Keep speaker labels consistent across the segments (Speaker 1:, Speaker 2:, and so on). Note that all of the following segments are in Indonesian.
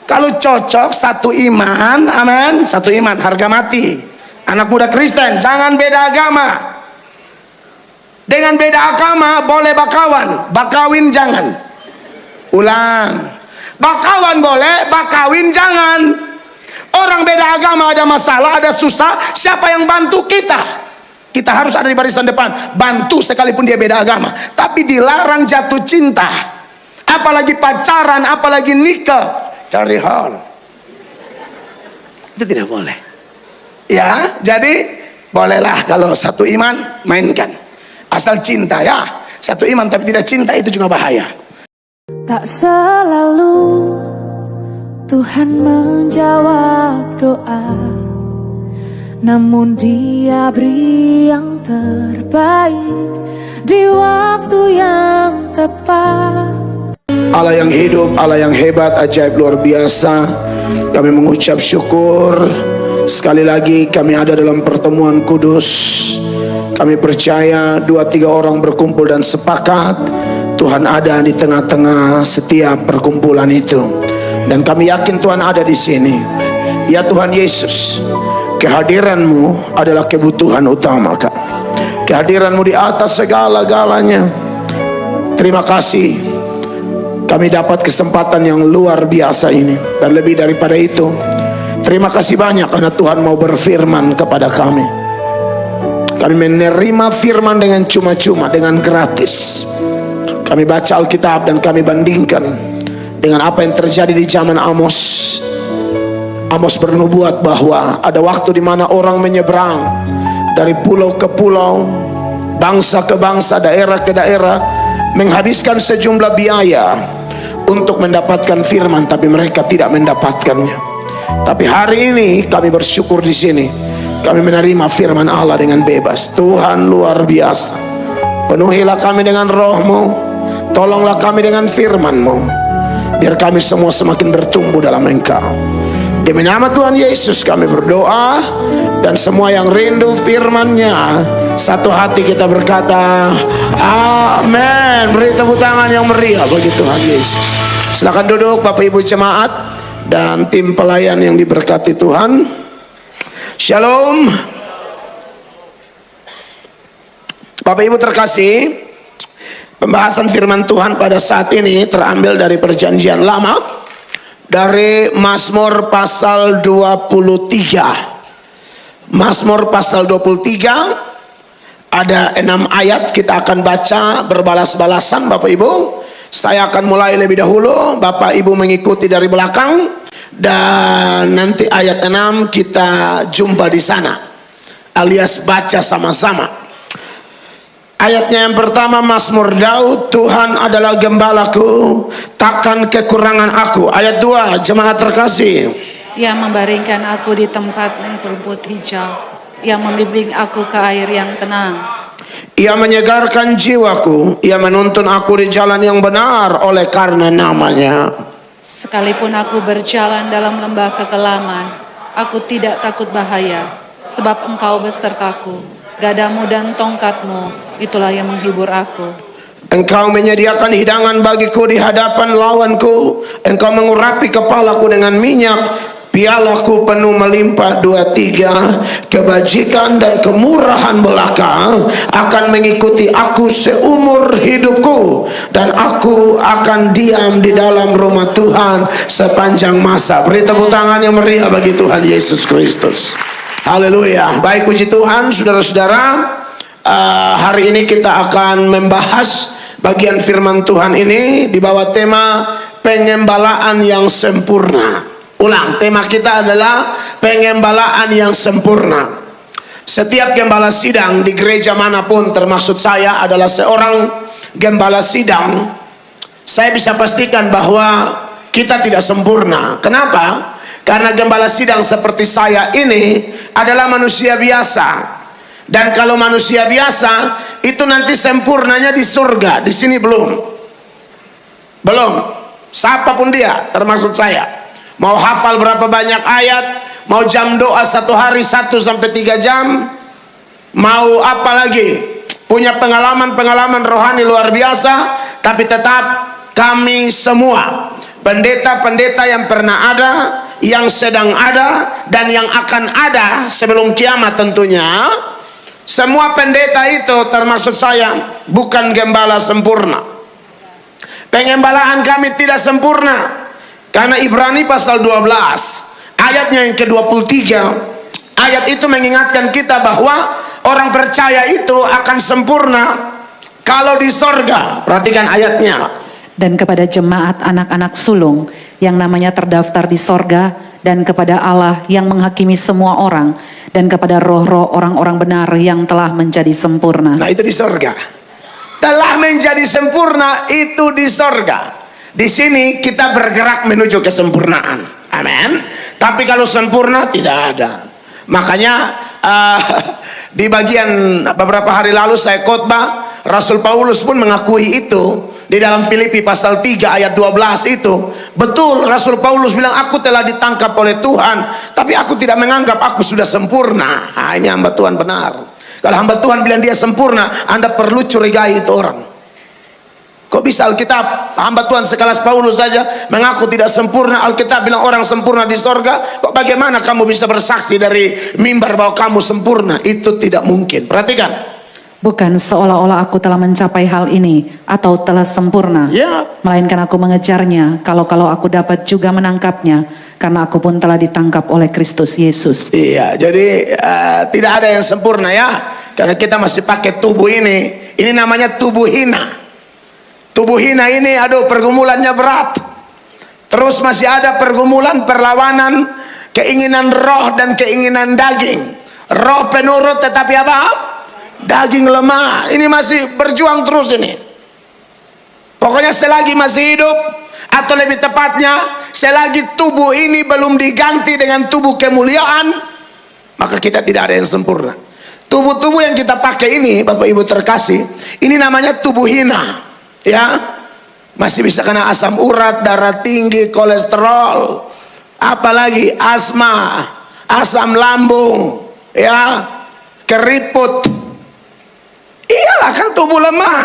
Speaker 1: Kalau cocok satu iman, amin, satu iman, harga mati. Anak muda Kristen, jangan beda agama. Dengan beda agama boleh bakawan, bakawin jangan. Ulang, bakawan boleh, bakawin jangan. Orang beda agama ada masalah, ada susah, siapa yang bantu kita? Kita harus ada di barisan depan, bantu sekalipun dia beda agama. Tapi dilarang jatuh cinta, apalagi pacaran, apalagi nikah. Cari hal itu tidak boleh ya. Jadi bolehlah kalau satu iman mainkan, asal cinta ya. Satu iman tapi tidak cinta itu juga bahaya.
Speaker 2: Tak selalu Tuhan menjawab doa, namun Dia beri yang terbaik di waktu yang tepat.
Speaker 1: Allah yang hidup, Allah yang hebat, ajaib, luar biasa. Kami mengucap syukur. Sekali lagi kami ada dalam pertemuan kudus. Kami percaya 2-3 orang berkumpul dan sepakat Tuhan ada di tengah-tengah setiap perkumpulan itu. Dan kami yakin Tuhan ada di sini. Ya Tuhan Yesus, kehadiran-Mu adalah kebutuhan utama kami. Kehadiran-Mu di atas segala-galanya. Terima kasih kami dapat kesempatan yang luar biasa ini. Dan lebih daripada itu, terima kasih banyak karena Tuhan mau berfirman kepada kami. Kami menerima firman dengan cuma-cuma, dengan gratis. Kami baca Alkitab dan kami bandingkan dengan apa yang terjadi di zaman Amos. Amos bernubuat bahwa ada waktu di mana orang menyeberang dari pulau ke pulau, bangsa ke bangsa, daerah ke daerah, menghabiskan sejumlah biaya untuk mendapatkan firman, tapi mereka tidak mendapatkannya. Tapi hari ini kami bersyukur di sini. Kami menerima firman Allah dengan bebas. Tuhan luar biasa. Penuhilah kami dengan roh-Mu. Tolonglah kami dengan firman-Mu. Biar kami semua semakin bertumbuh dalam Engkau. Demi nama Tuhan Yesus kami berdoa. Dan semua yang rindu firman-Nya, satu hati kita berkata amin. Beri tepuk tangan yang meriah bagi Tuhan Yesus. Silakan duduk Bapak Ibu jemaat dan tim pelayan yang diberkati Tuhan. Shalom. Bapak Ibu terkasih, pembahasan firman Tuhan pada saat ini terambil dari Perjanjian Lama, dari Mazmur pasal 23. Mazmur pasal 23 ada 6 ayat, kita akan baca berbalas-balasan Bapak Ibu. Saya akan mulai lebih dahulu, Bapak Ibu mengikuti dari belakang, dan nanti ayat 6 kita jumpa di sana, alias baca sama-sama. Ayatnya yang pertama, Mazmur Daud, Tuhan adalah gembalaku, takkan kekurangan aku. Ayat 2, jemaat terkasih.
Speaker 3: Ia membaringkan aku di tempat yang berumput hijau. Ia membimbing aku ke air yang tenang.
Speaker 1: Ia menyegarkan jiwaku. Ia menuntun aku di jalan yang benar oleh karena namanya.
Speaker 3: Sekalipun aku berjalan dalam lembah kekelaman, aku tidak takut bahaya, sebab Engkau besertaku. Gadamu dan tongkatmu, itulah yang menghibur aku.
Speaker 1: Engkau menyediakan hidangan bagiku di hadapan lawanku. Engkau mengurapi kepalaku dengan minyak. Pialaku penuh melimpah 2-3. Kebajikan dan kemurahan belaka akan mengikuti aku seumur hidupku, dan aku akan diam di dalam rumah Tuhan sepanjang masa. Beri tepuk tangan yang meriah bagi Tuhan Yesus Kristus. Haleluya. Baik, puji Tuhan saudara-saudara. Hari ini kita akan membahas bagian firman Tuhan ini di bawah tema pengembalaan yang sempurna. Ulang, tema kita adalah pengembalaan yang sempurna. Setiap gembala sidang di gereja manapun, termasuk saya adalah seorang gembala sidang, saya bisa pastikan bahwa kita tidak sempurna. Kenapa? Karena gembala sidang seperti saya ini adalah manusia biasa. Dan kalau manusia biasa itu nanti sempurnanya di surga, di sini belum. Siapapun dia, termasuk saya. Mau hafal berapa banyak ayat, mau jam doa 1 hari 1-3 jam, mau apa lagi, punya pengalaman rohani luar biasa, tapi tetap kami semua pendeta-pendeta yang pernah ada, yang sedang ada, dan yang akan ada sebelum kiamat tentunya. Semua pendeta itu termasuk saya bukan gembala sempurna. Pengembalaan kami tidak sempurna. Karena Ibrani pasal 12 ayatnya yang ke-23, ayat itu mengingatkan kita bahwa orang percaya itu akan sempurna kalau di sorga. Perhatikan ayatnya.
Speaker 3: Dan kepada jemaat anak-anak sulung yang namanya terdaftar di sorga, dan kepada Allah yang menghakimi semua orang, dan kepada roh-roh orang-orang benar yang telah menjadi sempurna.
Speaker 1: Nah, itu di sorga. Telah menjadi sempurna itu di sorga. Di sini kita bergerak menuju kesempurnaan. Amin. Tapi kalau sempurna tidak ada. Makanya di bagian beberapa hari lalu saya khotbah, Rasul Paulus pun mengakui itu di dalam Filipi pasal 3 ayat 12 itu. Betul, Rasul Paulus bilang, aku telah ditangkap oleh Tuhan, tapi aku tidak menganggap aku sudah sempurna. Nah, ini hamba Tuhan benar. Kalau hamba Tuhan bilang dia sempurna, Anda perlu curigai itu orang. Kok bisa Alkitab, hamba Tuhan sekelas Paulus saja mengaku tidak sempurna? Alkitab bilang orang sempurna di sorga. Kok bagaimana kamu bisa bersaksi dari mimbar bahwa kamu sempurna? Itu tidak mungkin. Perhatikan.
Speaker 3: Bukan seolah-olah aku telah mencapai hal ini atau telah sempurna, melainkan aku mengejarnya, kalau aku dapat juga menangkapnya, karena aku pun telah ditangkap oleh Kristus Yesus.
Speaker 1: Iya, jadi tidak ada yang sempurna ya, karena kita masih pakai tubuh ini. Ini namanya tubuh hina. Tubuh hina ini, aduh, pergumulannya berat. Terus masih ada pergumulan, perlawanan, keinginan roh dan keinginan daging. Roh penurut tetapi apa? Daging lemah. Ini masih berjuang terus ini. Pokoknya selagi masih hidup, atau lebih tepatnya selagi tubuh ini belum diganti dengan tubuh kemuliaan, maka kita tidak ada yang sempurna. Tubuh-tubuh yang kita pakai ini, Bapak Ibu terkasih, ini namanya tubuh hina. Ya, masih bisa kena asam urat, darah tinggi, kolesterol, apalagi asma, asam lambung, ya, keriput. Iyalah, kan tubuh lemah.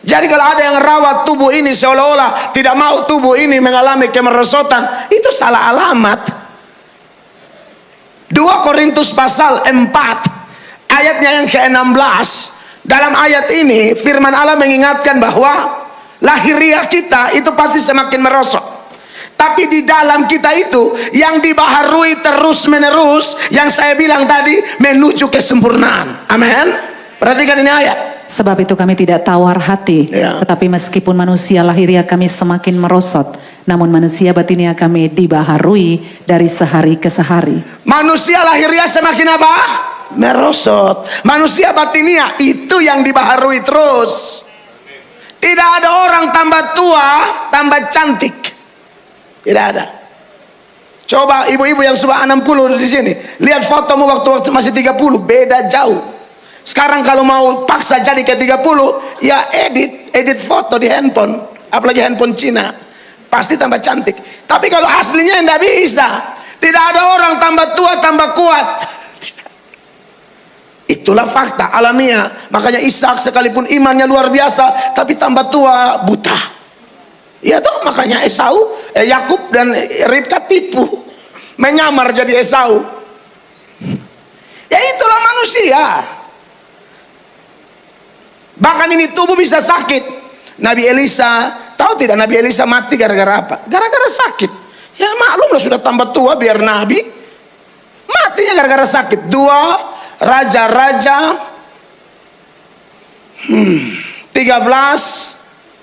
Speaker 1: Jadi kalau ada yang rawat tubuh ini seolah-olah tidak mau tubuh ini mengalami kemerosotan, itu salah alamat. 2 Korintus pasal 4 ayatnya yang ke-16. Dalam ayat ini firman Allah mengingatkan bahwa lahiriah kita itu pasti semakin merosot. Tapi di dalam kita itu yang dibaharui terus menerus, yang saya bilang tadi, menuju kesempurnaan. Amin. Perhatikan ini ayat.
Speaker 3: Sebab itu kami tidak tawar hati, tetapi meskipun manusia lahiriah kami semakin merosot, namun manusia batiniah kami dibaharui dari sehari ke sehari.
Speaker 1: Manusia lahiriah semakin apa? Merosot. Manusia batiniah itu yang dibaharui terus. Tidak ada orang tambah tua tambah cantik. Tidak ada. Coba ibu-ibu yang sudah 60 di sini, lihat fotomu waktu masih 30, beda jauh. Sekarang kalau mau paksa jadi ke 30, ya edit foto di handphone, apalagi handphone Cina, pasti tambah cantik. Tapi kalau aslinya tidak bisa. Tidak ada orang tambah tua tambah kuat. Itulah fakta alamiah. Makanya Ishak sekalipun imannya luar biasa, tapi tambah tua buta. Ya toh, makanya Yakub dan Ribka tipu, menyamar jadi Esau. Ya itulah manusia. Bahkan ini tubuh bisa sakit. Nabi Elisa, tahu tidak Nabi Elisa mati gara-gara apa? Gara-gara sakit. Ya maklumlah sudah tambah tua biar nabi. Matinya gara-gara sakit. 2 Raja-Raja 13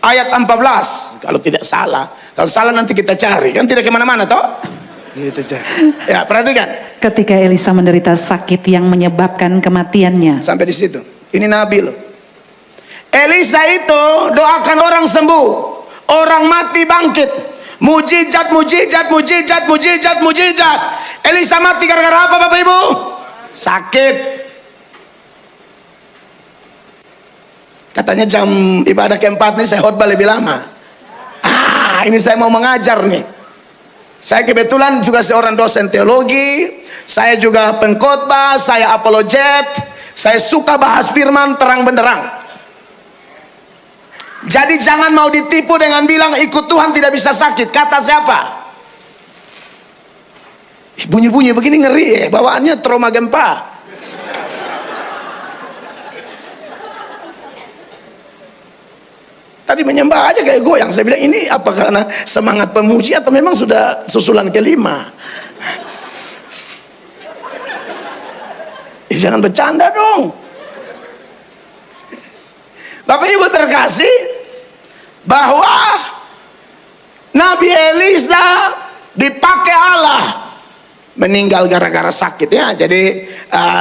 Speaker 1: ayat 14 kalau tidak salah. Kalau salah nanti kita cari, kan tidak kemana-mana toh. Kita cari. Ya, perhatikan.
Speaker 3: Ketika Elisa menderita sakit yang menyebabkan kematiannya.
Speaker 1: Sampai di situ. Ini nabi loh. Elisa itu doakan orang sembuh, orang mati bangkit. Mujizat, mujizat, mujizat, mujizat, mujizat. Elisa mati gara-gara apa, Bapak Ibu? Sakit. Katanya jam ibadah keempat nih saya khotbah lebih lama. Ini saya mau mengajar nih. Saya kebetulan juga seorang dosen teologi, saya juga pengkhotbah, saya apologet, saya suka bahas firman terang benderang. Jadi jangan mau ditipu dengan bilang ikut Tuhan tidak bisa sakit. Kata siapa? Bunyi-bunyi begini ngeri ya, bawaannya trauma gempa. Tadi menyembah aja kayak goyang. Saya bilang ini apa karena semangat pemuji atau memang sudah susulan kelima? Jangan bercanda dong. Bapak Ibu terkasih, bahwa Nabi Elisa dipakai Allah meninggal gara-gara sakit ya. Jadi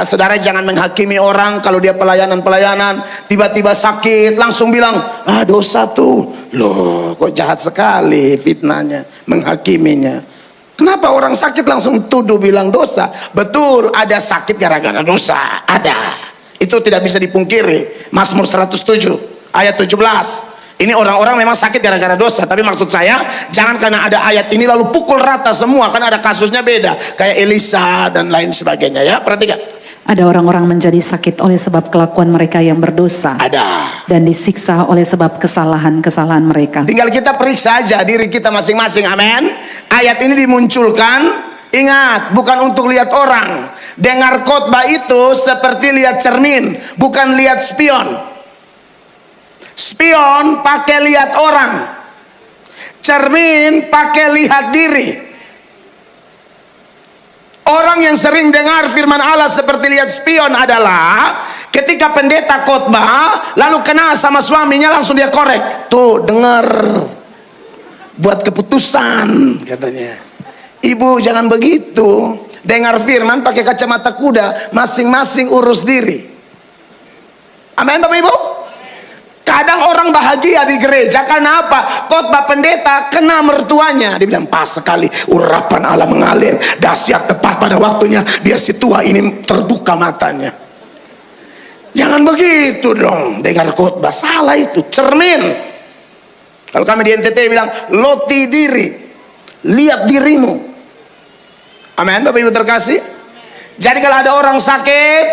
Speaker 1: saudara jangan menghakimi orang kalau dia pelayanan tiba-tiba sakit langsung bilang dosa tuh. Loh kok jahat sekali fitnahnya, menghakiminya. Kenapa orang sakit langsung tuduh bilang dosa? Betul, ada sakit gara-gara dosa, ada. Itu tidak bisa dipungkiri. Mazmur 107 ayat 17. Ini orang-orang memang sakit gara-gara dosa. Tapi maksud saya, jangan karena ada ayat ini lalu pukul rata semua. Kan ada kasusnya beda. Kayak Elisa dan lain sebagainya ya. Perhatikan.
Speaker 3: Ada orang-orang menjadi sakit oleh sebab kelakuan mereka yang berdosa.
Speaker 1: Ada.
Speaker 3: Dan disiksa oleh sebab kesalahan-kesalahan mereka.
Speaker 1: Tinggal kita periksa aja diri kita masing-masing. Amin. Ayat ini dimunculkan. Ingat, bukan untuk lihat orang. Dengar khotbah itu seperti lihat cermin, bukan lihat spion. Spion pakai lihat orang, cermin pakai lihat diri. Orang yang sering dengar firman Allah seperti lihat spion adalah ketika pendeta khotbah lalu kena sama suaminya langsung dia korek. Tuh dengar, buat keputusan katanya. Ibu jangan begitu. Dengar firman pakai kacamata kuda, masing-masing urus diri. Amin Bapak Ibu. Kadang orang bahagia di gereja karena apa? Khotbah pendeta kena mertuanya. Dia bilang pas sekali urapan Allah mengalir, dahsyat tepat pada waktunya, biar si tua ini terbuka matanya. Jangan begitu dong. Dengar khotbah salah itu, cermin. Kalau kami di NTT bilang loti diri, lihat dirimu. Amin Bapak Ibu terkasih. Jadi kalau ada orang sakit,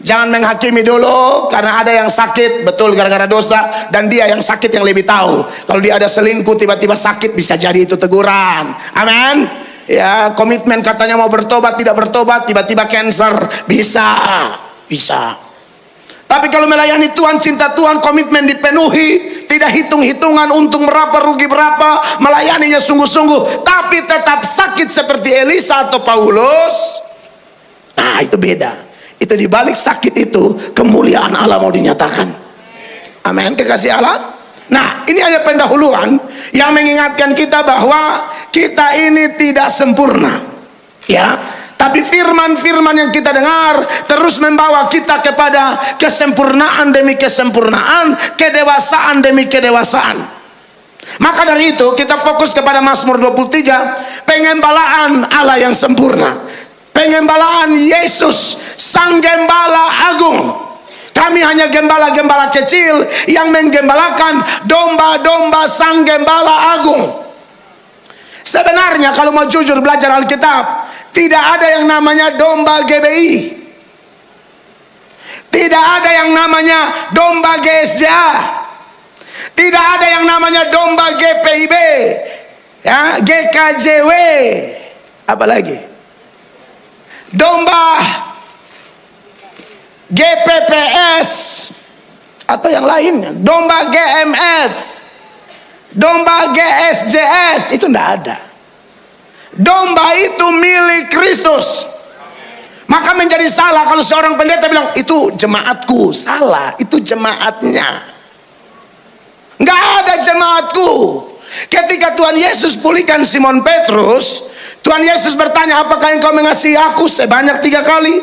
Speaker 1: jangan menghakimi dulu. Karena ada yang sakit betul gara-gara dosa, dan dia yang sakit yang lebih tahu. Kalau dia ada selingkuh tiba-tiba sakit, bisa jadi itu teguran. Amin. Ya, komitmen katanya mau bertobat, tidak bertobat, tiba-tiba cancer. Bisa. Tapi kalau melayani Tuhan, cinta Tuhan, komitmen dipenuhi, tidak hitung-hitungan untung berapa, rugi berapa, melayaninya sungguh-sungguh, tapi tetap sakit seperti Elisa atau Paulus. Nah, itu beda. Itu di balik sakit itu kemuliaan Allah mau dinyatakan. Amin, kekasih Allah. Nah, ini ayat pendahuluan yang mengingatkan kita bahwa kita ini tidak sempurna. Ya. Tapi firman-firman yang kita dengar terus membawa kita kepada kesempurnaan demi kesempurnaan, kedewasaan demi kedewasaan. Maka dari itu kita fokus kepada Mazmur 23, pengembalaan Allah yang sempurna. Pengembalaan Yesus, Sang Gembala Agung. Kami hanya gembala-gembala kecil yang menggembalakan domba-domba Sang Gembala Agung. Sebenarnya kalau mau jujur belajar Alkitab, tidak ada yang namanya domba GBI. Tidak ada yang namanya domba GSJA. Tidak ada yang namanya domba GPIB. Ya, GKJW. Apa lagi? Domba GPPS atau yang lainnya. Domba GMS. Domba GSJS itu tidak ada. Domba itu milik Kristus. Maka menjadi salah kalau seorang pendeta bilang itu jemaatku. Salah, itu jemaatnya. Nggak ada jemaatku. Ketika Tuhan Yesus pulihkan Simon Petrus, Tuhan Yesus bertanya, apakah engkau mengasihi aku? Sebanyak 3 kali.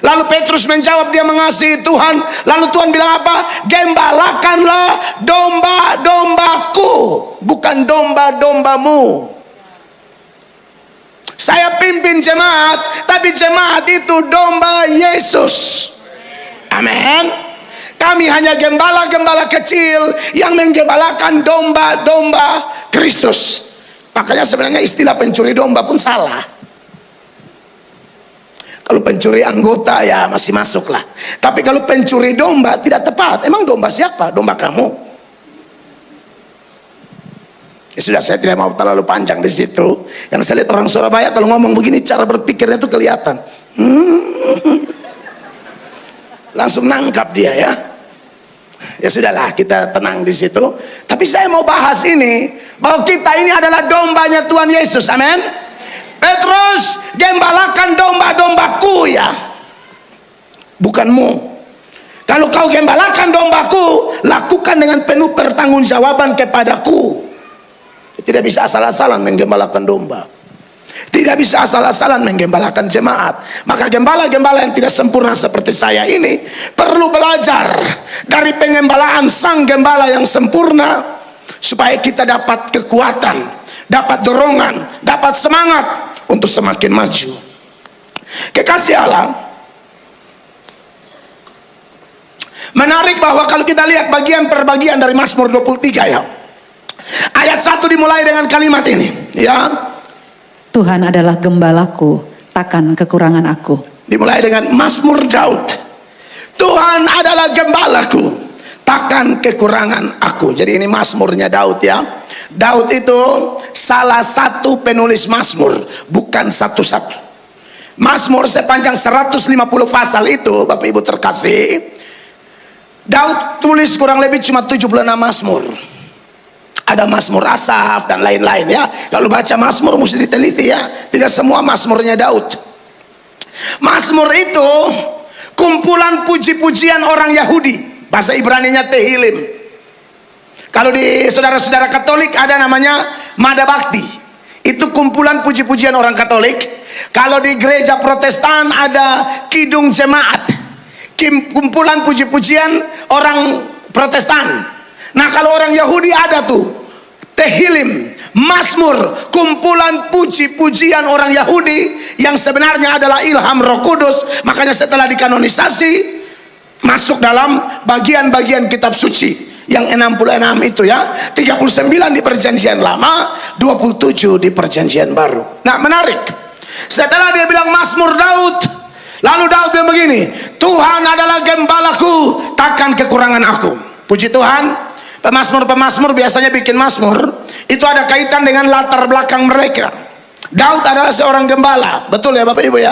Speaker 1: Lalu Petrus menjawab dia mengasihi Tuhan. Lalu Tuhan bilang apa? Gembalakanlah domba-dombaku, bukan domba-dombamu. Saya pimpin jemaat, tapi jemaat itu domba Yesus. Amin. Kami hanya gembala-gembala kecil yang menggembalakan domba-domba Kristus. Makanya sebenarnya istilah pencuri domba pun salah. Kalau pencuri anggota ya masih masuk lah. Tapi kalau pencuri domba tidak tepat. Emang domba siapa? Domba kamu? Ya sudah, saya tidak mau terlalu panjang di situ. Karena saya lihat orang Surabaya kalau ngomong begini cara berpikirnya itu kelihatan. Langsung nangkap dia ya. Ya sudahlah, kita tenang di situ. Tapi saya mau bahas ini, bahwa kita ini adalah dombanya Tuhan Yesus. Amin. Petrus, gembalakan domba-dombaku ya, bukanmu. Kalau kau gembalakan dombaku, lakukan dengan penuh pertanggungjawaban kepadaku. Tidak bisa asal-asalan menggembalakan domba. Tidak bisa asal-asalan menggembalakan jemaat. Maka gembala-gembala yang tidak sempurna seperti saya ini perlu belajar dari pengembalaan sang gembala yang sempurna, supaya kita dapat kekuatan, dapat dorongan, dapat semangat untuk semakin maju. Kekasih Allah, menarik bahwa kalau kita lihat bagian per bagian dari Mazmur 23 ya, ayat 1 dimulai dengan kalimat ini ya,
Speaker 3: Tuhan adalah gembalaku, takkan kekurangan aku.
Speaker 1: Dimulai dengan Mazmur Daud, Tuhan adalah gembalaku, takkan kekurangan aku. Jadi ini Mazmurnya Daud ya. Daud itu salah satu penulis Mazmur, bukan satu-satu. Mazmur sepanjang 150 pasal itu, Bapak Ibu terkasih, Daud tulis kurang lebih cuma 76 Mazmur. Ada Mazmur Asaf dan lain-lain ya. Kalau baca Mazmur mesti diteliti ya. Tidak semua Mazmurnya Daud. Mazmur itu kumpulan puji-pujian orang Yahudi. Bahasa Ibraninya Tehillim. Kalau di saudara-saudara Katolik ada namanya Mada Bakti. Itu kumpulan puji-pujian orang Katolik. Kalau di gereja Protestan ada Kidung Jemaat, kumpulan puji-pujian orang Protestan. Nah kalau orang Yahudi ada tuh Tehillim, Mazmur, kumpulan puji-pujian orang Yahudi yang sebenarnya adalah ilham Roh Kudus. Makanya setelah dikanonisasi masuk dalam bagian-bagian kitab suci yang 66 itu ya, 39 di perjanjian lama, 27 di perjanjian baru. Nah menarik, setelah dia bilang Mazmur Daud, lalu Daud bilang begini, Tuhan adalah gembalaku, takkan kekurangan aku. Puji Tuhan. Pemazmur-pemazmur biasanya bikin mazmur itu ada kaitan dengan latar belakang mereka. Daud adalah seorang gembala, betul ya Bapak Ibu ya.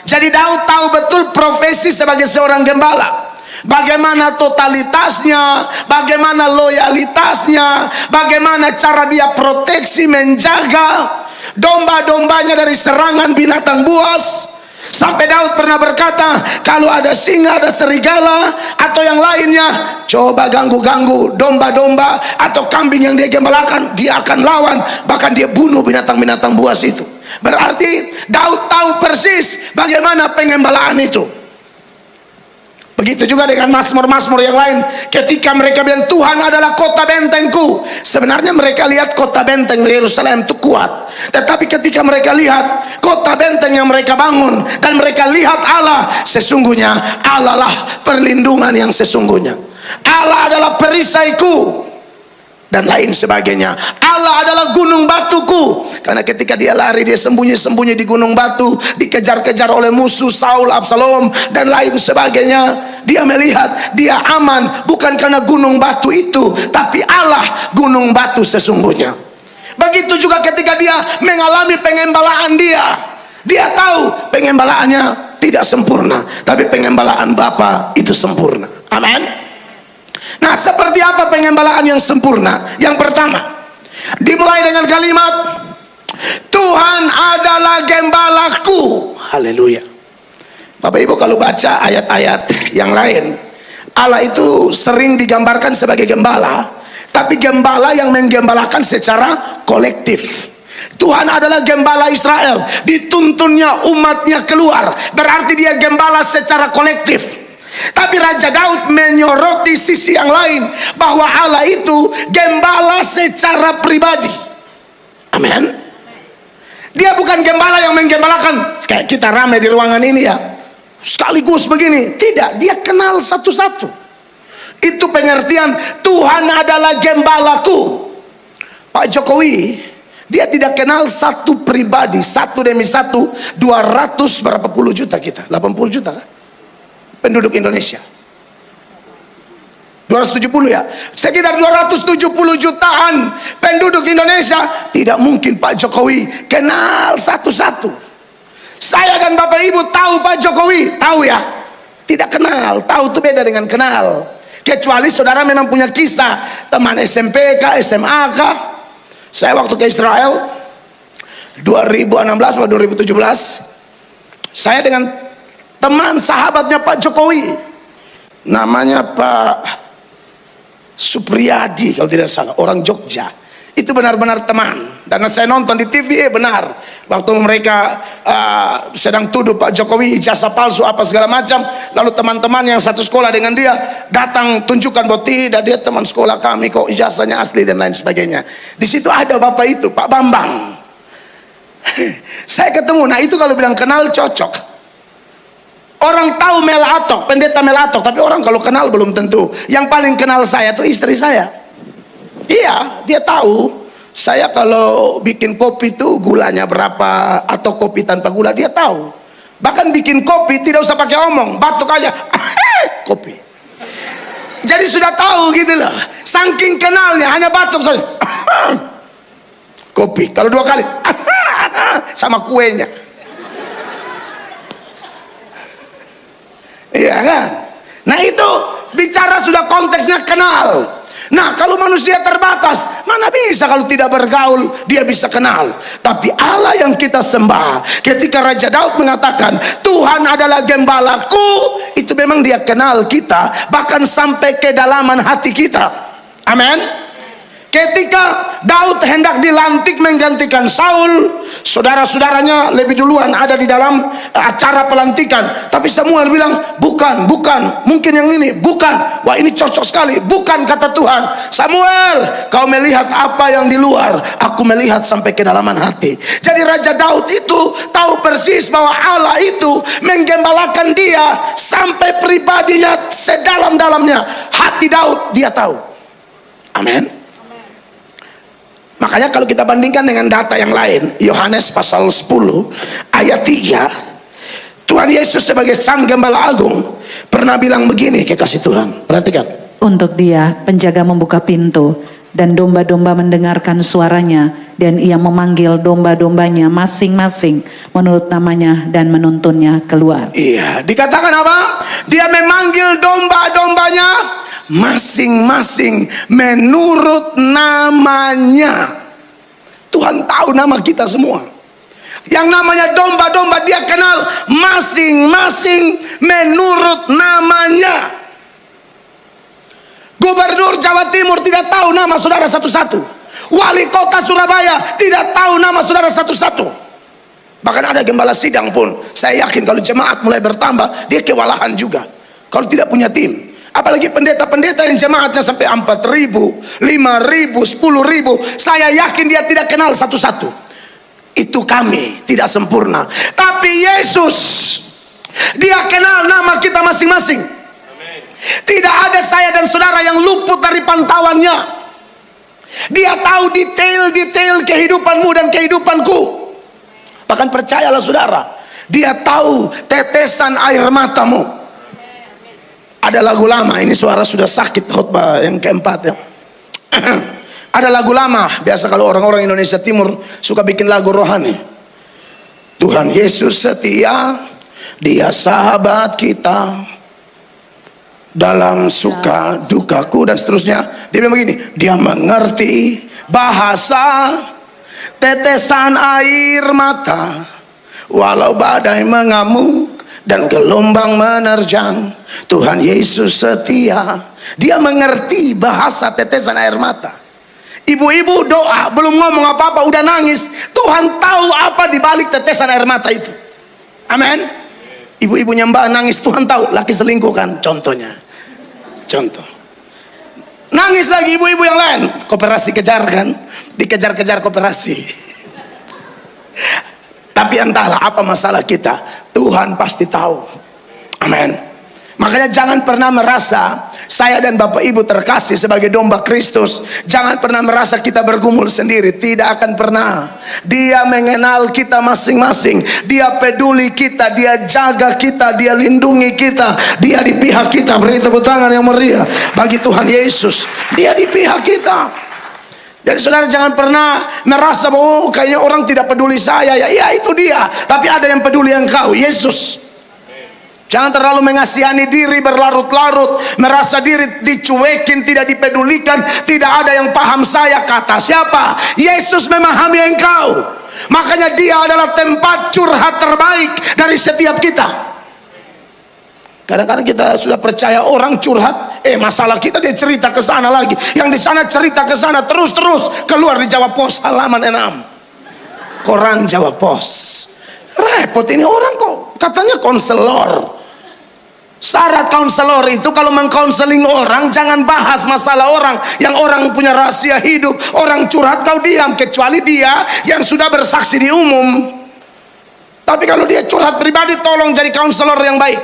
Speaker 1: Jadi Daud tahu betul profesi sebagai seorang gembala, bagaimana totalitasnya, bagaimana loyalitasnya, bagaimana cara dia proteksi menjaga domba-dombanya dari serangan binatang buas. Sampai Daud pernah berkata, kalau ada singa, ada serigala atau yang lainnya, coba ganggu-ganggu domba-domba atau kambing yang dia gembalakan, dia akan lawan, bahkan dia bunuh binatang-binatang buas itu. Berarti Daud tahu persis bagaimana pengembalaan itu. Begitu juga dengan mazmur-mazmur yang lain. Ketika mereka bilang Tuhan adalah kota bentengku, sebenarnya mereka lihat kota benteng Yerusalem itu kuat. Tetapi ketika mereka lihat kota benteng yang mereka bangun dan mereka lihat Allah, sesungguhnya Allah lah perlindungan yang sesungguhnya. Allah adalah perisaiku dan lain sebagainya. Allah adalah gunung batuku. Karena ketika dia lari, dia sembunyi-sembunyi di gunung batu, dikejar-kejar oleh musuh Saul, Absalom dan lain sebagainya. Dia melihat dia aman bukan karena gunung batu itu, tapi Allah gunung batu sesungguhnya. Begitu juga ketika dia mengalami pengembalaan dia tahu pengembalaannya tidak sempurna, tapi pengembalaan Bapa itu sempurna. Amin. Nah, seperti apa pengembalaan yang sempurna? Yang pertama, dimulai dengan kalimat Tuhan adalah gembalaku. Haleluya. Bapak Ibu kalau baca ayat-ayat yang lain, Allah itu sering digambarkan sebagai gembala, tapi gembala yang menggembalakan secara kolektif. Tuhan adalah gembala Israel, dituntunnya umatnya keluar, berarti dia gembala secara kolektif. Tapi Raja Daud menyoroti sisi yang lain, bahwa Allah itu gembala secara pribadi. Amin. Dia bukan gembala yang menggembalakan kayak kita ramai di ruangan ini ya, sekaligus begini. Tidak, dia kenal satu-satu. Itu pengertian Tuhan adalah gembalaku. Pak Jokowi, dia tidak kenal satu pribadi, satu demi satu, 200 berapa puluh juta kita, 80 juta kan? Penduduk Indonesia 200 270 ya. Sekitar 270 jutaan penduduk Indonesia. Tidak mungkin Pak Jokowi kenal satu-satu. Saya dan Bapak Ibu tahu Pak Jokowi, tahu ya? Tidak kenal, tahu itu beda dengan kenal. Kecuali saudara memang punya kisah teman SMP kah, SMA kah. Saya waktu ke Israel 2016 atau 2017, saya dengan teman sahabatnya Pak Jokowi, namanya Pak Supriyadi kalau tidak salah, orang Jogja. Itu benar-benar teman. Dan saya nonton di TV, benar. Waktu mereka sedang tuduh Pak Jokowi ijazah palsu apa segala macam, lalu teman-teman yang satu sekolah dengan dia datang tunjukkan bahwa tidak, dia teman sekolah kami kok, ijazahnya asli dan lain sebagainya. Di situ ada bapak itu, Pak Bambang. Saya ketemu, nah itu kalau bilang kenal cocok. Orang tahu Mel Atok, pendeta Mel Atok, tapi orang kalau kenal belum tentu. Yang paling kenal saya tuh istri saya. Iya, dia tahu. Saya kalau bikin kopi tuh gulanya berapa, atau kopi tanpa gula, dia tahu. Bahkan bikin kopi tidak usah pakai omong, batuk aja, kopi. Jadi sudah tahu gitu loh. Saking kenalnya, hanya batuk saja, kopi. Kalau 2 kali, sama kuenya. Iya kan? Nah itu bicara sudah konteksnya kenal. Nah kalau manusia terbatas, mana bisa kalau tidak bergaul dia bisa kenal. Tapi Allah yang kita sembah, ketika Raja Daud mengatakan Tuhan adalah gembalaku, itu memang dia kenal kita, bahkan sampai kedalaman hati kita. Amin. Ketika Daud hendak dilantik menggantikan Saul, saudara-saudaranya lebih duluan ada di dalam acara pelantikan. Tapi Samuel bilang, bukan, mungkin yang ini, bukan. Wah ini cocok sekali, bukan kata Tuhan. Samuel, kau melihat apa yang di luar, aku melihat sampai kedalaman hati. Jadi Raja Daud itu tahu persis bahwa Allah itu menggembalakan dia sampai pribadinya sedalam-dalamnya. Hati Daud dia tahu. Amin. Makanya kalau kita bandingkan dengan data yang lain, Yohanes pasal 10 ayat 3, Tuhan Yesus sebagai Sang Gembala Agung pernah bilang begini, kekasih Tuhan, perhatikan.
Speaker 3: Untuk dia penjaga membuka pintu, dan domba-domba mendengarkan suaranya, dan ia memanggil domba-dombanya masing-masing menurut namanya dan menuntunnya keluar.
Speaker 1: Iya, dikatakan apa? Dia memanggil domba-dombanya masing-masing menurut namanya. Tuhan tahu nama kita semua. Yang namanya domba-domba dia kenal masing-masing menurut namanya. Gubernur Jawa Timur tidak tahu nama saudara satu-satu. Wali kota Surabaya tidak tahu nama saudara satu-satu. Bahkan ada gembala sidang pun, saya yakin kalau jemaat mulai bertambah, dia kewalahan juga kalau tidak punya tim. Apalagi pendeta-pendeta yang jemaatnya sampai 4.000, 5.000, 10.000, saya yakin dia tidak kenal satu-satu. Itu kami tidak sempurna. Tapi Yesus, dia kenal nama kita masing-masing. Tidak ada saya dan saudara yang luput dari pantauannya. Dia tahu detail-detail kehidupanmu dan kehidupanku. Bahkan percayalah saudara, dia tahu tetesan air matamu. Ada lagu lama, ini suara sudah sakit khotbah yang keempat ya. Ada lagu lama, biasa kalau orang-orang Indonesia Timur suka bikin lagu rohani. Tuhan Yesus setia, dia sahabat kita dalam suka dukaku dan seterusnya. Dia bilang begini, dia mengerti bahasa tetesan air mata walau badai mengamuk dan gelombang menerjang. Tuhan Yesus setia, dia mengerti bahasa tetesan air mata. Ibu-ibu doa, belum ngomong apa-apa udah nangis. Tuhan tahu apa di balik tetesan air mata itu. Amin. Ibu-ibunya Mbak nangis, Tuhan tahu laki selingkuh kan, contohnya. Contoh. Nangis lagi ibu-ibu yang lain, koperasi kejar kan, dikejar-kejar koperasi. Tapi entahlah apa masalah kita, Tuhan pasti tahu. Amin. Makanya jangan pernah merasa Saya dan Bapak Ibu terkasih sebagai domba Kristus, jangan pernah merasa kita bergumul sendiri. Tidak akan pernah. Dia mengenal kita masing-masing. Dia peduli kita, dia jaga kita, dia lindungi kita, dia di pihak kita. Beri tepuk tangan yang meriah bagi Tuhan Yesus. Dia di pihak kita. Jadi saudara jangan pernah merasa bahwa kayaknya orang tidak peduli saya. Ya itu dia. Tapi ada yang peduli engkau, Yesus. Jangan terlalu mengasihani diri berlarut-larut, merasa diri dicuekin, tidak dipedulikan, tidak ada yang paham saya. Kata siapa? Yesus memahami engkau. Makanya dia adalah tempat curhat terbaik dari setiap kita. Kadang-kadang kita sudah percaya orang curhat, masalah kita dia cerita ke sana lagi, yang di sana cerita ke sana, terus keluar di Jawa Pos halaman 6. Koran Jawa Pos. Repot ini orang kok katanya konselor. Syarat konselor itu kalau mengkonseling orang, jangan bahas masalah orang yang orang punya rahasia hidup. Orang curhat kau diam, kecuali dia yang sudah bersaksi di umum. Tapi kalau dia curhat pribadi, tolong jadi konselor yang baik,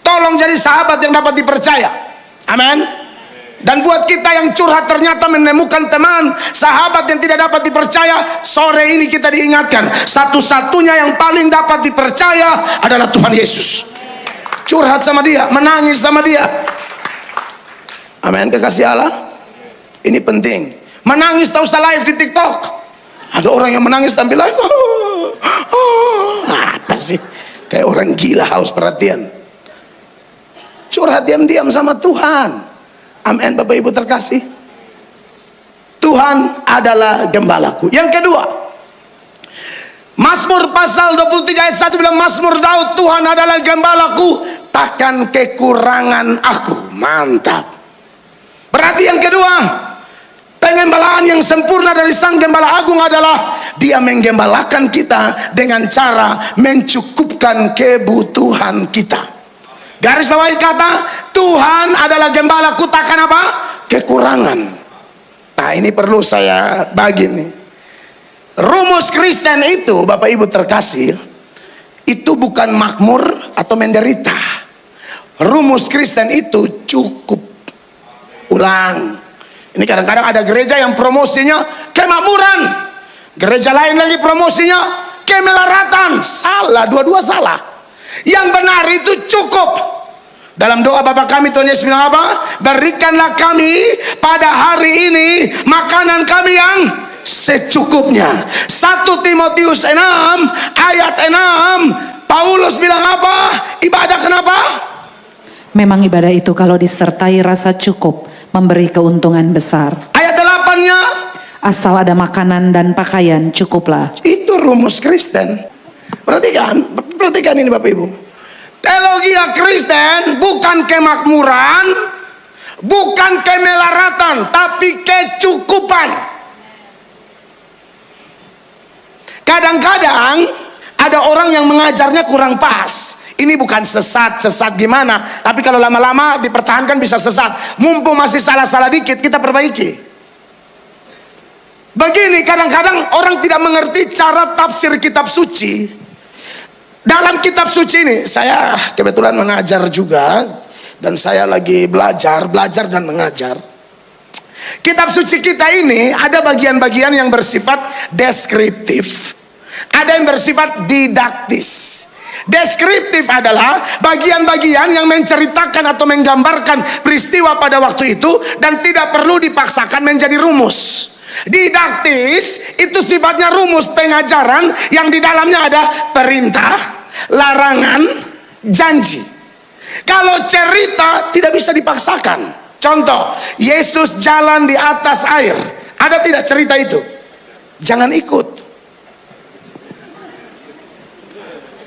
Speaker 1: tolong jadi sahabat yang dapat dipercaya. Amin. Dan buat kita yang curhat ternyata menemukan teman, sahabat yang tidak dapat dipercaya, sore ini kita diingatkan, satu-satunya yang paling dapat dipercaya adalah Tuhan Yesus. Curhat sama dia, menangis sama dia. Amin, kekasih Allah. Ini penting. Menangis tak usah live di TikTok. Ada orang yang menangis tampil live. Apa sih? Kayak orang gila haus perhatian. Curhat diam-diam sama Tuhan. Amin, Bapak Ibu terkasih. Tuhan adalah gembalaku. Yang kedua, Mazmur pasal 23 ayat 1 bilang, Mazmur Daud, Tuhan adalah gembalaku, takkan kekurangan aku. Mantap. Berarti yang kedua, pengembalaan yang sempurna dari Sang Gembala Agung adalah Dia menggembalakan kita dengan cara mencukupkan kebutuhan kita. Garis bawahi kata, Tuhan adalah gembalaku, takkan apa? Kekurangan. Nah ini perlu saya bagi nih. Rumus Kristen itu, Bapak Ibu terkasih, itu bukan makmur atau menderita. Rumus Kristen itu cukup. Ulang. Ini kadang-kadang ada gereja yang promosinya kemakmuran, gereja lain lagi promosinya kemelaratan. Salah, dua-dua salah. Yang benar itu cukup. Dalam doa Bapa kami Tuhan Yesus bilang apa? Berikanlah kami pada hari ini makanan kami yang secukupnya. 1 Timotius 6 ayat 6, Paulus bilang apa? Ibadah kenapa?
Speaker 3: Memang ibadah itu kalau disertai rasa cukup memberi keuntungan besar.
Speaker 1: Ayat 8-nya,
Speaker 3: asal ada makanan dan pakaian cukuplah.
Speaker 1: itu rumus Kristen. Perhatikan ini Bapak Ibu. Teologi Kristen bukan kemakmuran, bukan kemelaratan, tapi kecukupan. Kadang-kadang ada orang yang mengajarnya kurang pas. Ini bukan sesat gimana, tapi kalau lama-lama dipertahankan bisa sesat. Mumpung masih salah-salah dikit, kita perbaiki. Begini, kadang-kadang orang tidak mengerti cara tafsir kitab suci. Dalam kitab suci ini, saya kebetulan mengajar juga, dan saya lagi belajar dan mengajar. Kitab suci kita ini ada bagian-bagian yang bersifat deskriptif, ada yang bersifat didaktis. Deskriptif adalah bagian-bagian yang menceritakan atau menggambarkan peristiwa pada waktu itu dan tidak perlu dipaksakan menjadi rumus. Didaktis itu sifatnya rumus pengajaran yang di dalamnya ada perintah, larangan, janji. Kalau cerita tidak bisa dipaksakan. Contoh, Yesus jalan di atas air. Ada tidak cerita itu? Jangan ikut.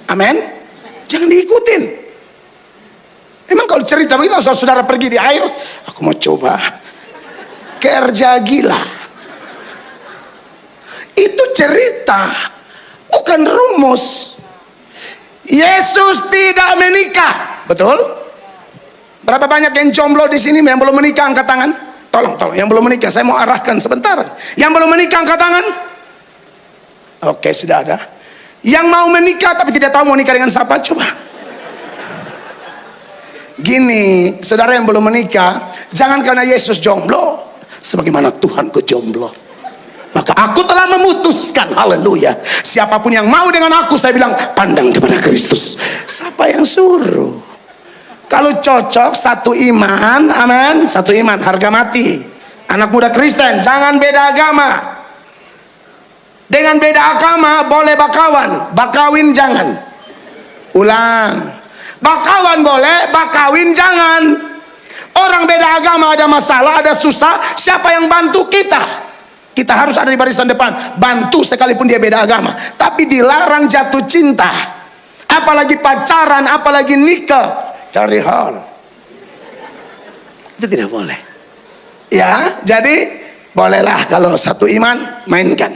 Speaker 1: Amin. Jangan diikutin. Emang kalau cerita begitu, saudara pergi di air, aku mau coba. Kerja gila. Itu cerita, bukan rumus. Yesus tidak menikah, betul? Berapa banyak yang jomblo di sini yang belum menikah angkat tangan? Tolong, yang belum menikah, saya mau arahkan sebentar. Yang belum menikah angkat tangan? Oke, sudah ada. Yang mau menikah tapi tidak tahu mau nikah dengan siapa, coba. Gini, saudara yang belum menikah, jangan karena Yesus jomblo, sebagaimana Tuhanku jomblo, maka aku telah memutuskan, haleluya, siapapun yang mau dengan aku, saya bilang pandang kepada Kristus. Siapa yang suruh? Kalau cocok satu iman, amin, satu iman, harga mati. Anak muda Kristen, jangan beda agama. Dengan beda agama boleh bakawan, bakawin jangan. Ulang, bakawan boleh, bakawin jangan. Orang beda agama ada masalah, ada susah, siapa yang bantu kita? Kita harus ada di barisan depan, bantu sekalipun dia beda agama. Tapi dilarang jatuh cinta, apalagi pacaran, apalagi nikah, cari hal. Itu tidak boleh. Ya, jadi bolehlah kalau satu iman mainkan,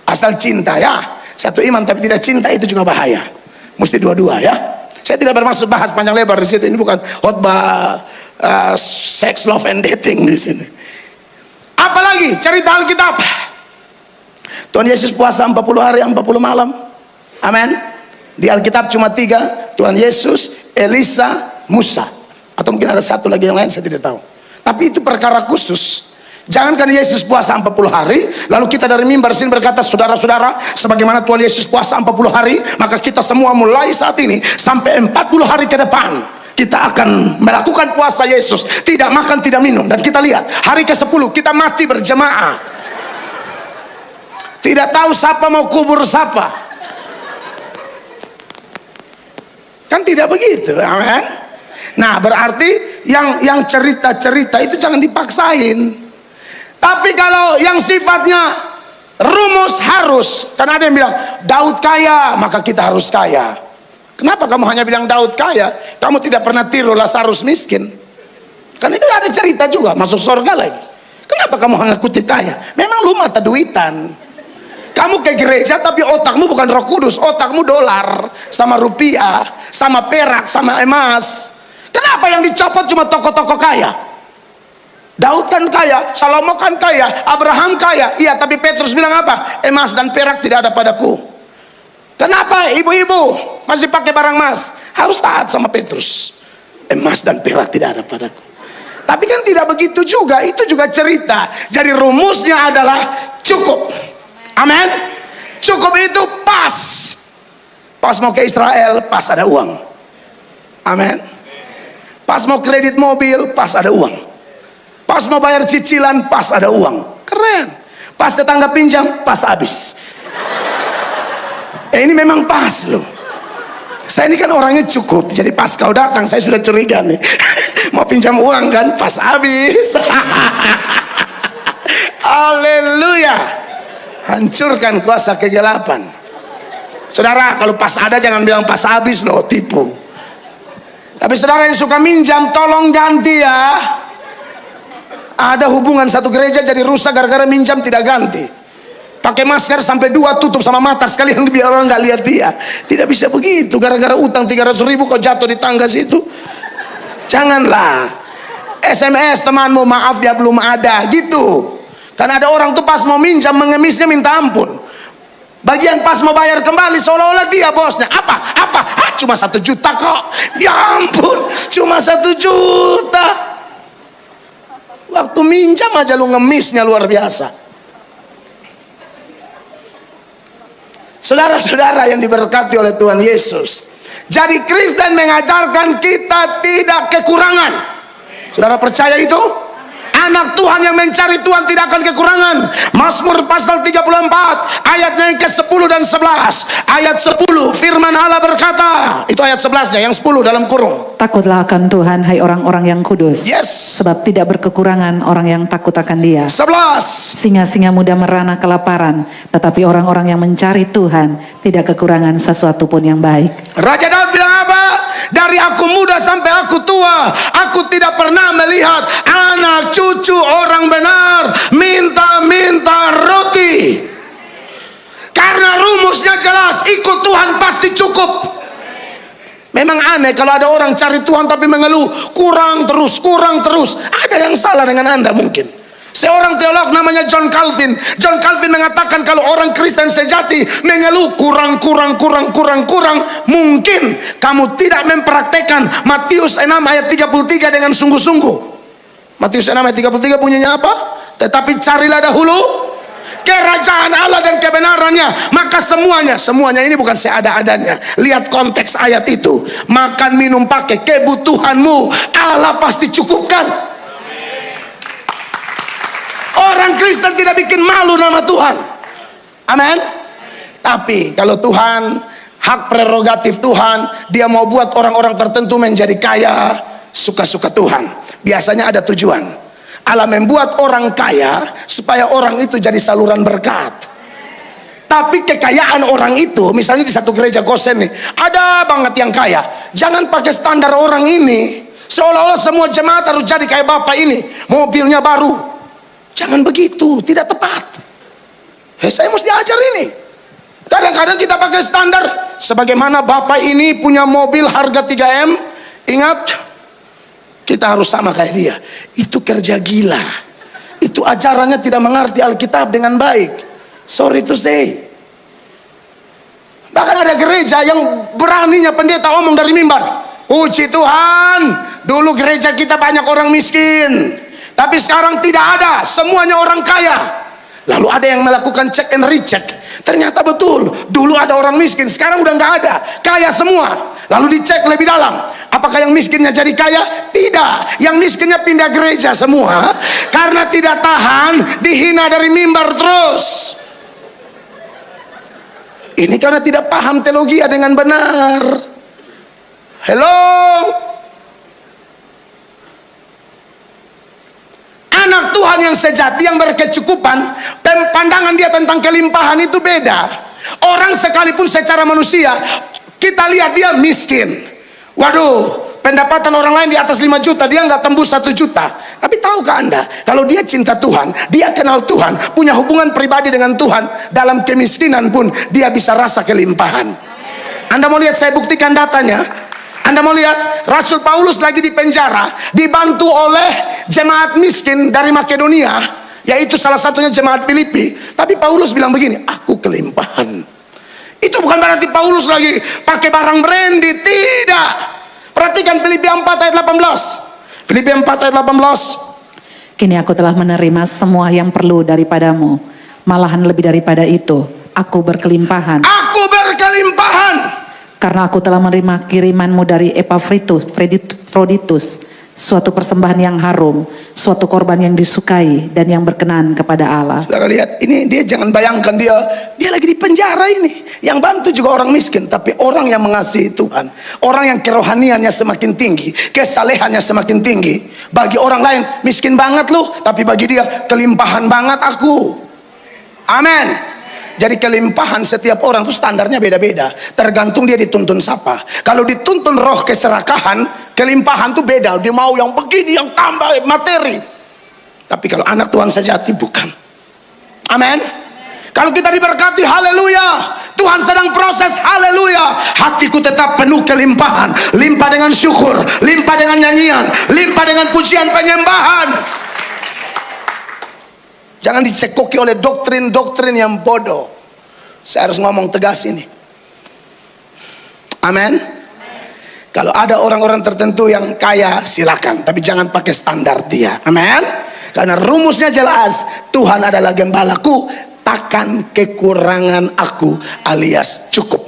Speaker 1: asal cinta ya. Satu iman tapi tidak cinta itu juga bahaya. Mesti dua-dua ya. Saya tidak bermaksud bahas panjang lebar di situ. Ini bukan khotbah sex, love, and dating di sini. Apalagi cerita Alkitab. Tuhan Yesus puasa 40 hari 40 malam. Amin. Di Alkitab cuma 3. Tuhan Yesus, Elisa, Musa. Atau mungkin ada satu lagi yang lain, saya tidak tahu. Tapi itu perkara khusus. Jangankan Yesus puasa 40 hari, lalu kita dari mimbar sini berkata, saudara-saudara, sebagaimana Tuhan Yesus puasa 40 hari, maka kita semua mulai saat ini sampai 40 hari ke depan, kita akan melakukan puasa Yesus, tidak makan, tidak minum. Dan kita lihat, hari ke-10 kita mati berjemaah. Tidak tahu siapa mau kubur siapa. Kan tidak begitu, amin. Nah, berarti yang cerita-cerita itu jangan dipaksain. Tapi kalau yang sifatnya rumus harus, karena ada yang bilang Daud kaya, maka kita harus kaya. Kenapa kamu hanya bilang Daud kaya? Kamu tidak pernah tiru Lazarus miskin. Kan itu ada cerita juga, masuk surga lagi. Kenapa kamu hanya kutip kaya? Memang lu mata duitan. Kamu ke gereja tapi otakmu bukan Roh Kudus, otakmu dolar, sama rupiah, sama perak, sama emas. Kenapa yang dicopot cuma tokoh-tokoh kaya? Daud kan kaya, Salomo kan kaya, Abraham kaya. Iya, tapi Petrus bilang apa? Emas dan perak tidak ada padaku. Kenapa ibu-ibu masih pakai barang emas? Harus taat sama Petrus. Emas dan perak tidak ada padaku. Tapi kan tidak begitu juga, itu juga cerita. Jadi rumusnya adalah cukup. Amin. Cukup itu pas. Pas mau ke Israel, pas ada uang. Amin. Pas mau kredit mobil, pas ada uang. Pas mau bayar cicilan, pas ada uang. Keren. Pas tetangga pinjam, pas habis. Ini memang pas loh. Saya ini kan orangnya cukup, jadi pas kau datang saya sudah curiga nih. Mau pinjam uang kan, pas habis. Haleluya. Hancurkan kuasa kegelapan. Saudara, kalau pas ada jangan bilang pas habis loh, tipu. Tapi saudara yang suka minjam, tolong ganti ya. Ada hubungan satu gereja jadi rusak gara-gara minjam tidak ganti. Pakai masker sampai 2 tutup sama mata sekalian biar orang nggak lihat dia. Tidak bisa begitu, gara-gara utang 300.000 kok jatuh di tangga situ. Janganlah. SMS temanmu, maaf ya belum ada gitu. Karena ada orang tuh pas mau minjam mengemisnya minta ampun. Bagian pas mau bayar kembali seolah-olah dia bosnya. Apa? Cuma 1 juta kok. Ya ampun, cuma 1 juta. Waktu minjam aja lu ngemisnya luar biasa. Saudara-saudara yang diberkati oleh Tuhan Yesus, jadi Kristen mengajarkan kita tidak kekurangan. Saudara percaya itu? Anak Tuhan yang mencari Tuhan tidak akan kekurangan. Mazmur pasal 34 ayatnya yang ke-10 dan 11. Ayat 10 firman Allah berkata, itu ayat 11-nya, yang 10 dalam kurung.
Speaker 3: Takutlah akan Tuhan, hai orang-orang yang kudus.
Speaker 1: Yes.
Speaker 3: Sebab tidak berkekurangan orang yang takut akan Dia.
Speaker 1: 11.
Speaker 3: Singa-singa muda merana kelaparan, tetapi orang-orang yang mencari Tuhan tidak kekurangan sesuatu pun yang baik.
Speaker 1: Raja Daud bilang apa? Dari aku muda sampai aku tua, aku tidak pernah melihat anak cucu orang benar minta-minta roti. Karena rumusnya jelas, ikut Tuhan pasti cukup. Memang aneh kalau ada orang cari Tuhan tapi mengeluh, kurang terus. Ada yang salah dengan Anda mungkin. Seorang teolog namanya John Calvin. John Calvin mengatakan kalau orang Kristen sejati mengeluh kurang, mungkin kamu tidak mempraktekkan Matius 6 ayat 33 dengan sungguh-sungguh. Matius 6 ayat 33 bunyinya apa? Tetapi carilah dahulu kerajaan Allah dan kebenarannya, maka semuanya ini bukan seada-adanya. Lihat konteks ayat itu. Makan, minum, pakai, kebutuhanmu Allah pasti cukupkan. Orang Kristen tidak bikin malu nama Tuhan. Amin. Tapi kalau Tuhan, hak prerogatif Tuhan, dia mau buat orang-orang tertentu menjadi kaya, suka-suka Tuhan. Biasanya ada tujuan. Allah membuat orang kaya supaya orang itu jadi saluran berkat. Tapi kekayaan orang itu, misalnya di satu gereja Gosen nih, ada banget yang kaya. Jangan pakai standar orang ini, seolah-olah semua jemaat harus jadi kayak bapak ini, mobilnya baru. Jangan begitu, tidak tepat. Saya mesti ajar ini. Kadang-kadang kita pakai standar, sebagaimana bapak ini punya mobil harga 3M, ingat, kita harus sama kayak dia. Itu kerja gila. Itu ajarannya tidak mengerti Alkitab dengan baik. Sorry to say. Bahkan ada gereja yang beraninya pendeta omong dari mimbar, puji Tuhan, dulu gereja kita banyak orang miskin, tapi sekarang tidak ada, semuanya orang kaya. Lalu ada yang melakukan check and recheck. Ternyata betul, dulu ada orang miskin, sekarang udah nggak ada, kaya semua. Lalu dicek lebih dalam, apakah yang miskinnya jadi kaya? Tidak, yang miskinnya pindah gereja semua karena tidak tahan dihina dari mimbar terus. Ini karena tidak paham teologi dengan benar. Hello. Anak Tuhan yang sejati, yang berkecukupan, pandangan dia tentang kelimpahan itu beda. Orang sekalipun secara manusia, kita lihat dia miskin. Waduh, pendapatan orang lain di atas 5 juta, dia nggak tembus 1 juta. Tapi tahukah Anda, kalau dia cinta Tuhan, dia kenal Tuhan, punya hubungan pribadi dengan Tuhan, dalam kemiskinan pun dia bisa rasa kelimpahan. Anda mau lihat, saya buktikan datanya. Anda mau lihat, Rasul Paulus lagi di penjara, dibantu oleh jemaat miskin dari Makedonia, yaitu salah satunya jemaat Filipi. Tapi Paulus bilang begini, aku kelimpahan. Itu bukan berarti Paulus lagi pakai barang brandy, tidak. Perhatikan Filipi 4 ayat 18. Filipi 4 ayat 18.
Speaker 3: Kini aku telah menerima semua yang perlu daripadamu, malahan lebih daripada itu, aku berkelimpahan.
Speaker 1: Aku berkelimpahan.
Speaker 3: Karena aku telah menerima kirimanmu dari Epafroditus, suatu persembahan yang harum, suatu korban yang disukai dan yang berkenan kepada Allah.
Speaker 1: Saudara lihat, ini dia, jangan bayangkan dia lagi di penjara ini. Yang bantu juga orang miskin, tapi orang yang mengasihi Tuhan, orang yang kerohaniannya semakin tinggi, kesalehannya semakin tinggi. Bagi orang lain miskin banget loh, tapi bagi dia kelimpahan banget aku. Amin. Jadi kelimpahan setiap orang itu standarnya beda-beda, tergantung dia dituntun siapa. Kalau dituntun roh keserakahan, kelimpahan itu beda. Dia mau yang begini, yang tambah materi. Tapi kalau anak Tuhan sejati, bukan. Amin. Kalau kita diberkati, haleluya, Tuhan sedang proses, haleluya, hatiku tetap penuh kelimpahan, limpah dengan syukur, limpah dengan nyanyian, limpah dengan pujian penyembahan. Jangan dicekoki oleh doktrin-doktrin yang bodoh. Saya harus ngomong tegas ini. Amin. Kalau ada orang-orang tertentu yang kaya, silakan, tapi jangan pakai standar dia. Amin. Karena rumusnya jelas, Tuhan adalah gembalaku, takkan kekurangan aku, alias cukup.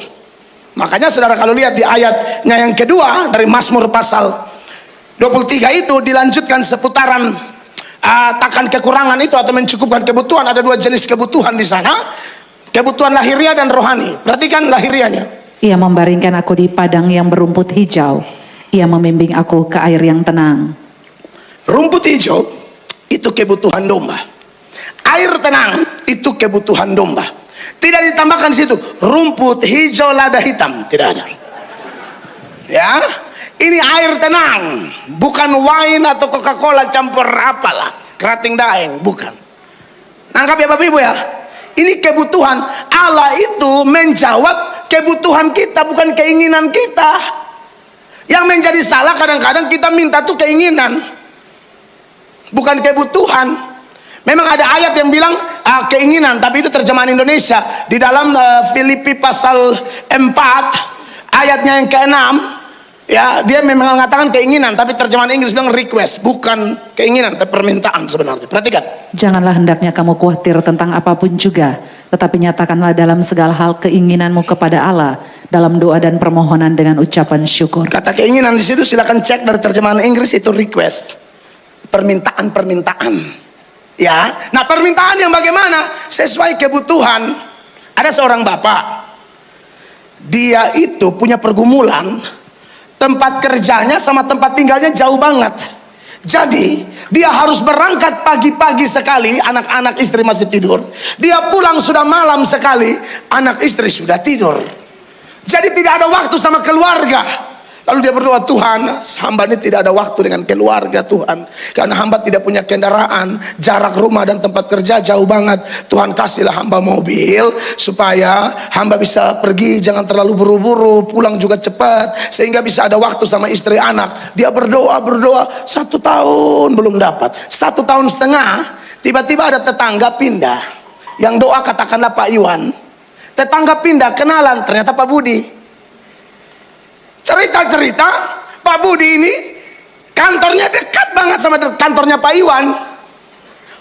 Speaker 1: Makanya saudara kalau lihat di ayatnya yang kedua dari Mazmur pasal 23 itu dilanjutkan seputaran takkan kekurangan itu atau mencukupkan kebutuhan. Ada 2 jenis kebutuhan di sana, kebutuhan lahiriah dan rohani. Perhatikan lahiriahnya.
Speaker 3: Ia membaringkan aku di padang yang berumput hijau, ia membimbing aku ke air yang tenang.
Speaker 1: Rumput hijau itu kebutuhan domba, air tenang itu kebutuhan domba. Tidak ditambahkan situ rumput hijau lada hitam, tidak ada. Ya, ini air tenang, bukan wine atau Coca-Cola campur apalah, kerating daeng, bukan. Nangkap ya Bapak Ibu ya? Ini kebutuhan. Allah itu menjawab kebutuhan kita, bukan keinginan kita. Yang menjadi salah kadang-kadang kita minta tuh keinginan, bukan kebutuhan. Memang ada ayat yang bilang keinginan, tapi itu terjemahan Indonesia. Di dalam Filipi pasal 4 ayatnya yang ke-6, ya, dia memang mengatakan keinginan, tapi terjemahan Inggris bilang request, bukan keinginan, tapi permintaan sebenarnya. Perhatikan.
Speaker 3: Janganlah hendaknya kamu khawatir tentang apapun juga, tetapi nyatakanlah dalam segala hal keinginanmu kepada Allah dalam doa dan permohonan dengan ucapan syukur.
Speaker 1: Kata keinginan di situ silakan cek dari terjemahan Inggris, itu request, permintaan. Ya, nah permintaan yang bagaimana? Sesuai kebutuhan. Ada seorang bapak, dia itu punya pergumulan, tempat kerjanya sama tempat tinggalnya jauh banget. Jadi dia harus berangkat pagi-pagi sekali, anak-anak istri masih tidur. Dia pulang sudah malam sekali, anak istri sudah tidur. Jadi tidak ada waktu sama keluarga. Lalu dia berdoa, Tuhan, hamba ini tidak ada waktu dengan keluarga Tuhan, karena hamba tidak punya kendaraan, jarak rumah dan tempat kerja jauh banget. Tuhan kasihlah hamba mobil supaya hamba bisa pergi, jangan terlalu buru-buru, pulang juga cepat, sehingga bisa ada waktu sama istri anak. Dia berdoa 1 tahun belum dapat. 1 tahun setengah, tiba-tiba ada tetangga pindah. Yang doa katakanlah Pak Iwan. Tetangga pindah, kenalan, ternyata Pak Budi. Cerita-cerita, Pak Budi ini kantornya dekat banget sama kantornya Pak Iwan.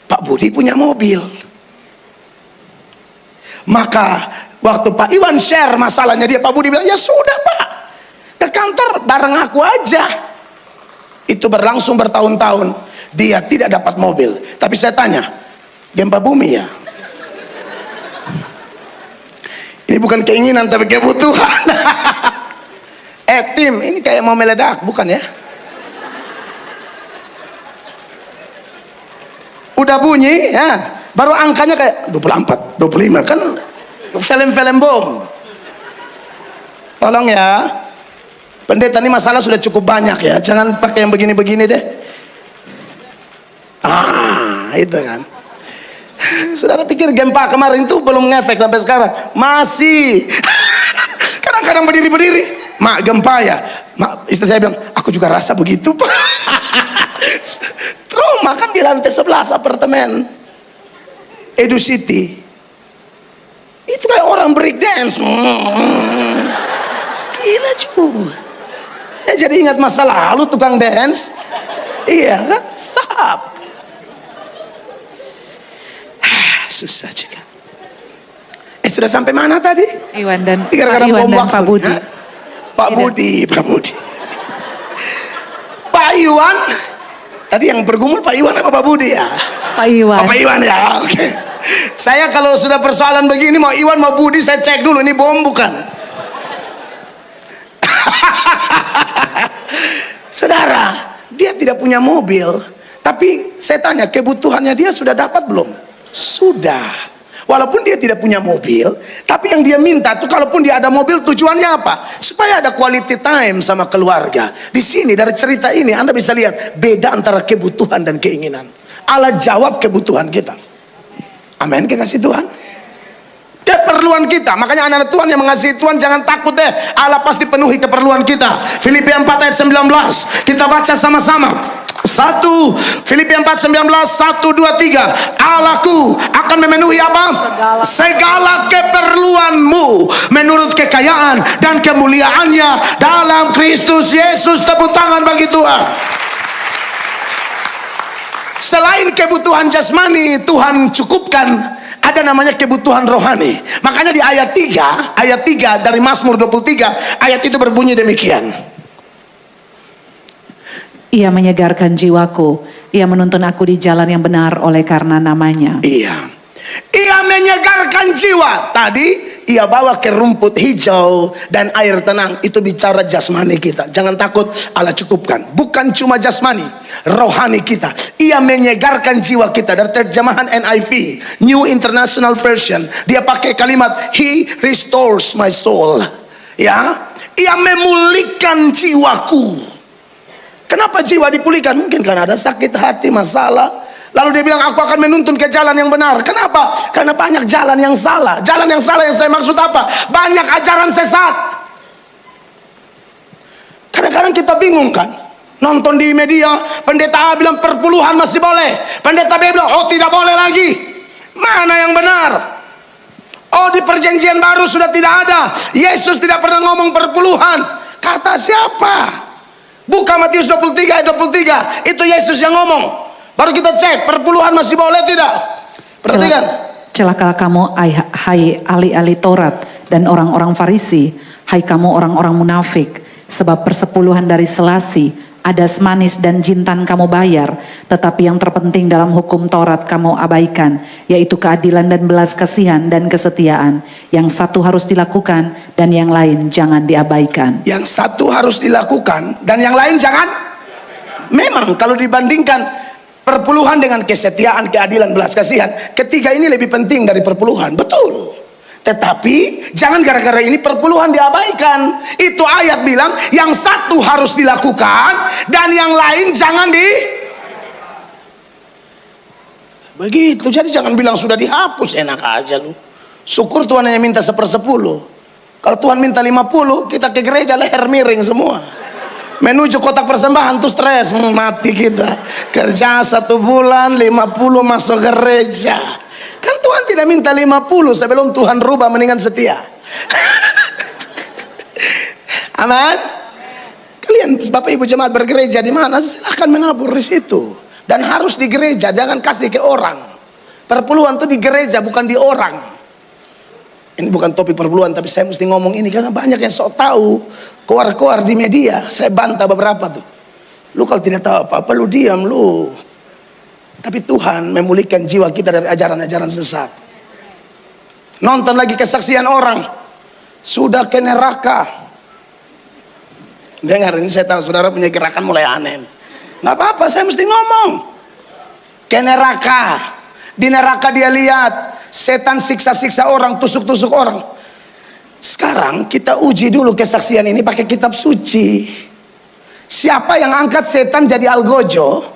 Speaker 1: Pak Budi punya mobil. Maka waktu Pak Iwan share masalahnya dia, Pak Budi bilang, ya sudah Pak, ke kantor bareng aku aja. Itu berlangsung bertahun-tahun. Dia tidak dapat mobil. Tapi saya tanya, gempa bumi ya? Ini bukan keinginan tapi kebutuhan. Tim, ini kayak mau meledak, bukan ya? Udah bunyi, ya, baru angkanya kayak 24, 25, kan film-film bom. Tolong ya, pendeta, ini masalah sudah cukup banyak ya, jangan pakai yang begini-begini deh. Itu kan. Saudara pikir gempa kemarin itu belum ngefek sampai sekarang? Masih. Kadang-kadang berdiri-berdiri, Mak, gempa ya? Mak, istri saya bilang, aku juga rasa begitu Pak. Trauma kan di lantai 11 apartemen Edu City. Itu kayak orang break dance. Gila juga. Saya jadi ingat masa lalu tukang dance. Iya kan? Stop. Susah juga. Sudah sampai mana tadi?
Speaker 3: Iwan dan
Speaker 1: Pak
Speaker 3: Budi.
Speaker 1: Pak Budi. Pak Iwan. Tadi yang bergumul Pak Iwan apa Pak Budi ya?
Speaker 3: Pak Iwan.
Speaker 1: Pak Iwan ya, oke. Saya kalau sudah persoalan begini, mau Iwan mau Budi, saya cek dulu ini bom bukan. Saudara, dia tidak punya mobil, tapi saya tanya, kebutuhannya dia sudah dapat belum? Sudah. Walaupun dia tidak punya mobil, tapi yang dia minta tuh, kalaupun dia ada mobil, tujuannya apa? Supaya ada quality time sama keluarga. Di sini dari cerita ini Anda bisa lihat beda antara kebutuhan dan keinginan. Allah jawab kebutuhan kita. Amin, kekasih Tuhan. Keperluan kita, makanya anak-anak Tuhan yang mengasihi Tuhan jangan takut deh, Allah pasti penuhi keperluan kita. Filipi 4 ayat 19, kita baca sama-sama. 1 Filipi 4:19, 1, 2, 3. Allahku akan memenuhi apa? Segala keperluanmu menurut kekayaan dan kemuliaannya dalam Kristus Yesus. Tepuk tangan bagi Tuhan. Selain kebutuhan jasmani Tuhan cukupkan, ada namanya kebutuhan rohani. Makanya di ayat 3 dari Mazmur 23, ayat itu berbunyi demikian.
Speaker 3: Ia menyegarkan jiwaku, ia menuntun aku di jalan yang benar oleh karena namanya.
Speaker 1: Iya, ia menyegarkan jiwa. Tadi ia bawa ke rumput hijau dan air tenang. Itu bicara jasmani kita. Jangan takut, Allah cukupkan. Bukan cuma jasmani, rohani kita. Ia menyegarkan jiwa kita. Dari terjemahan NIV, New International Version, dia pakai kalimat He restores my soul. Ya, ia memulihkan jiwaku. Kenapa jiwa dipulihkan? Mungkin karena ada sakit hati, masalah. Lalu dia bilang, aku akan menuntun ke jalan yang benar. Kenapa? Karena banyak jalan yang salah. Jalan yang salah yang saya maksud apa? Banyak ajaran sesat. Kadang-kadang kita bingung kan? Nonton di media, pendeta A bilang perpuluhan masih boleh, pendeta B bilang oh tidak boleh lagi. Mana yang benar? Oh, di perjanjian baru sudah tidak ada. Yesus tidak pernah ngomong perpuluhan. Kata siapa? Buka Matius 23 ayat 23. Itu Yesus yang ngomong. Baru kita cek perpuluhan masih boleh tidak. Perhatikan.
Speaker 3: Celakalah kamu hai ahli-ahli Taurat dan orang-orang Farisi, hai kamu orang-orang munafik, sebab persepuluhan dari selasi, adas manis dan jintan kamu bayar, tetapi yang terpenting dalam hukum Taurat kamu abaikan, yaitu keadilan dan belas kasihan dan kesetiaan. Yang satu harus dilakukan dan yang lain jangan diabaikan.
Speaker 1: Yang satu harus dilakukan dan yang lain jangan. Memang kalau dibandingkan perpuluhan dengan kesetiaan, keadilan, belas kasihan, ketiga ini lebih penting dari perpuluhan. Betul. Tetapi jangan gara-gara ini perpuluhan diabaikan. Itu ayat bilang yang satu harus dilakukan dan yang lain jangan di. Begitu. Jadi jangan bilang sudah dihapus, enak aja lu. Syukur Tuhan hanya minta 1/10. Kalau Tuhan minta 50, kita ke gereja leher miring semua. Menuju kotak persembahan tuh stres, mati kita. Kerja 1 bulan 50 masuk gereja. Kan Tuhan tidak minta 50 sebelum Tuhan rubah mendingan setia. Aman. Kalian Bapak Ibu jemaat bergereja di mana? Silahkan menabur di situ. Dan harus di gereja, jangan kasih ke orang. Perpuluhan itu di gereja bukan di orang. Ini bukan topik perpuluhan, tapi saya mesti ngomong ini karena banyak yang sok tahu. Keluar-keluar di media, saya bantah beberapa tuh. Lu kalau tidak tahu apa-apa lu diam lu. Tapi Tuhan memulihkan jiwa kita dari ajaran-ajaran sesat. Nonton lagi kesaksian orang sudah ke neraka. Dengar, ini saya tahu saudara punya gerakan mulai aneh. Nggak apa-apa, saya mesti ngomong. Ke neraka. Di neraka dia lihat setan siksa-siksa orang, tusuk-tusuk orang. Sekarang kita uji dulu kesaksian ini pakai kitab suci. Siapa yang angkat setan jadi algojo